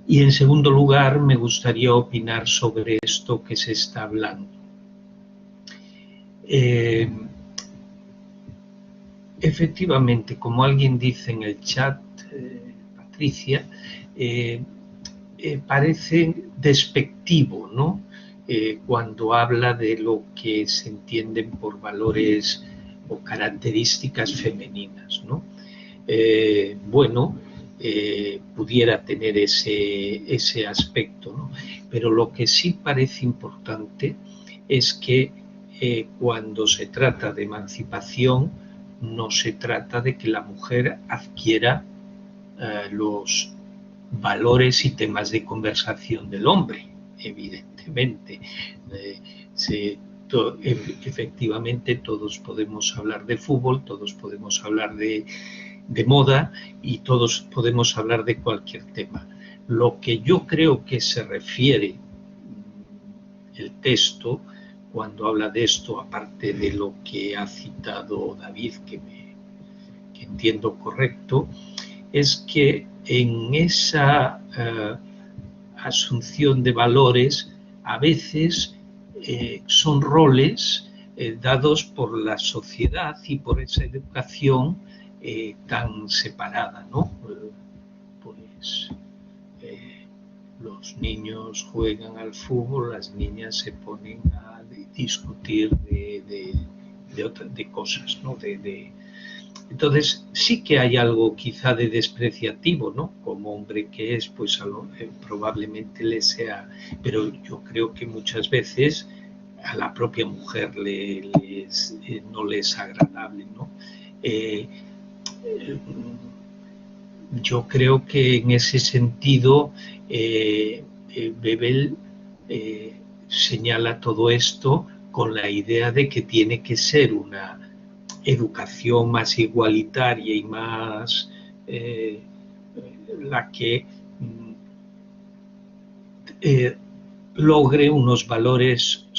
Y en segundo lugar, me gustaría opinar sobre esto que se está hablando. Efectivamente, como alguien dice en el chat, Patricia, parece despectivo, ¿no? Cuando habla de lo que se entienden por valores o características femeninas, ¿no? Bueno, pudiera tener ese aspecto, ¿no? Pero lo que sí parece importante es que cuando se trata de emancipación, no se trata de que la mujer adquiera los valores y temas de conversación del hombre, evidentemente. Efectivamente, todos podemos hablar de fútbol, todos podemos hablar de moda y todos podemos hablar de cualquier tema. Lo que yo creo que se refiere el texto cuando habla de esto, aparte de lo que ha citado David, que entiendo correcto, es que en esa asunción de valores a veces son roles dados por la sociedad y por esa educación tan separada, ¿no? Pues los niños juegan al fútbol, las niñas se ponen a discutir de cosas, ¿no? Entonces sí que hay algo quizá de despreciativo, ¿no? Como hombre que es, pues probablemente le sea, pero yo creo que muchas veces a la propia mujer no le es agradable, ¿no? Yo creo que en ese sentido Bebel señala todo esto con la idea de que tiene que ser una educación más igualitaria y más la que logre unos valores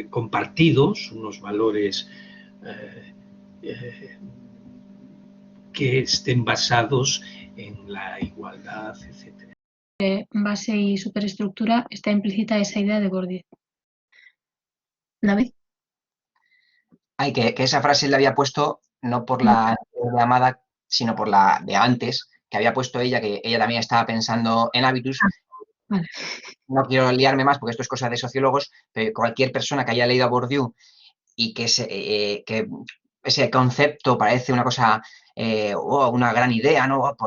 compartidos, unos valores que estén basados en la igualdad, etc. Base y superestructura está implícita esa idea de Bourdieu. David. Ay, que esa frase la había puesto no por la de Amada, sino por la de antes, que había puesto ella, que ella también estaba pensando en hábitus. Vale. No quiero liarme más porque esto es cosa de sociólogos, pero cualquier persona que haya leído a Bourdieu y que ese concepto parece una cosa, una gran idea, ¿no?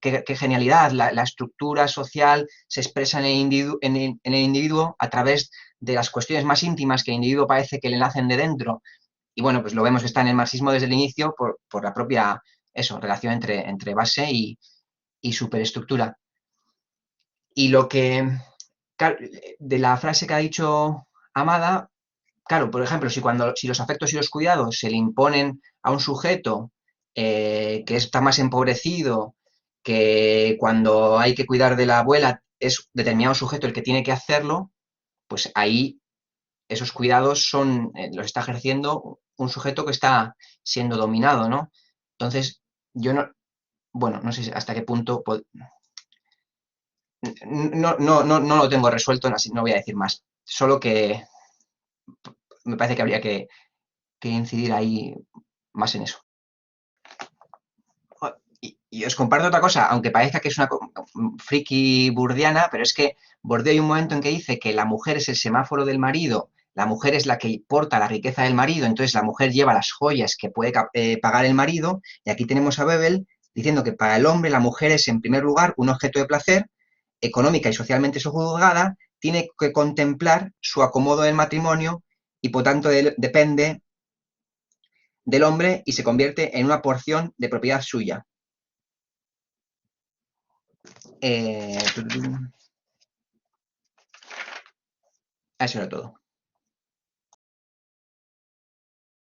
Qué genialidad, la estructura social se expresa en el individuo a través de las cuestiones más íntimas que el individuo parece que le nacen de dentro. Y bueno, pues lo vemos que está en el marxismo desde el inicio por la propia relación entre base y superestructura. Y lo que, de la frase que ha dicho Amada, claro, por ejemplo, si los afectos y los cuidados se le imponen a un sujeto que está más empobrecido, que cuando hay que cuidar de la abuela es determinado sujeto el que tiene que hacerlo, pues ahí esos cuidados los está ejerciendo un sujeto que está siendo dominado, ¿no? Entonces, yo no sé hasta qué punto no lo tengo resuelto, no voy a decir más. Solo que me parece que habría que incidir ahí más en eso. Y os comparto otra cosa, aunque parezca que es una friki burdiana, pero es que Bourdieu hay un momento en que dice que la mujer es el semáforo del marido, la mujer es la que porta la riqueza del marido, entonces la mujer lleva las joyas que puede pagar el marido, y aquí tenemos a Bebel diciendo que para el hombre la mujer es en primer lugar un objeto de placer, económica y socialmente subjugada, tiene que contemplar su acomodo en el matrimonio y por tanto depende del hombre y se convierte en una porción de propiedad suya. Eso era todo.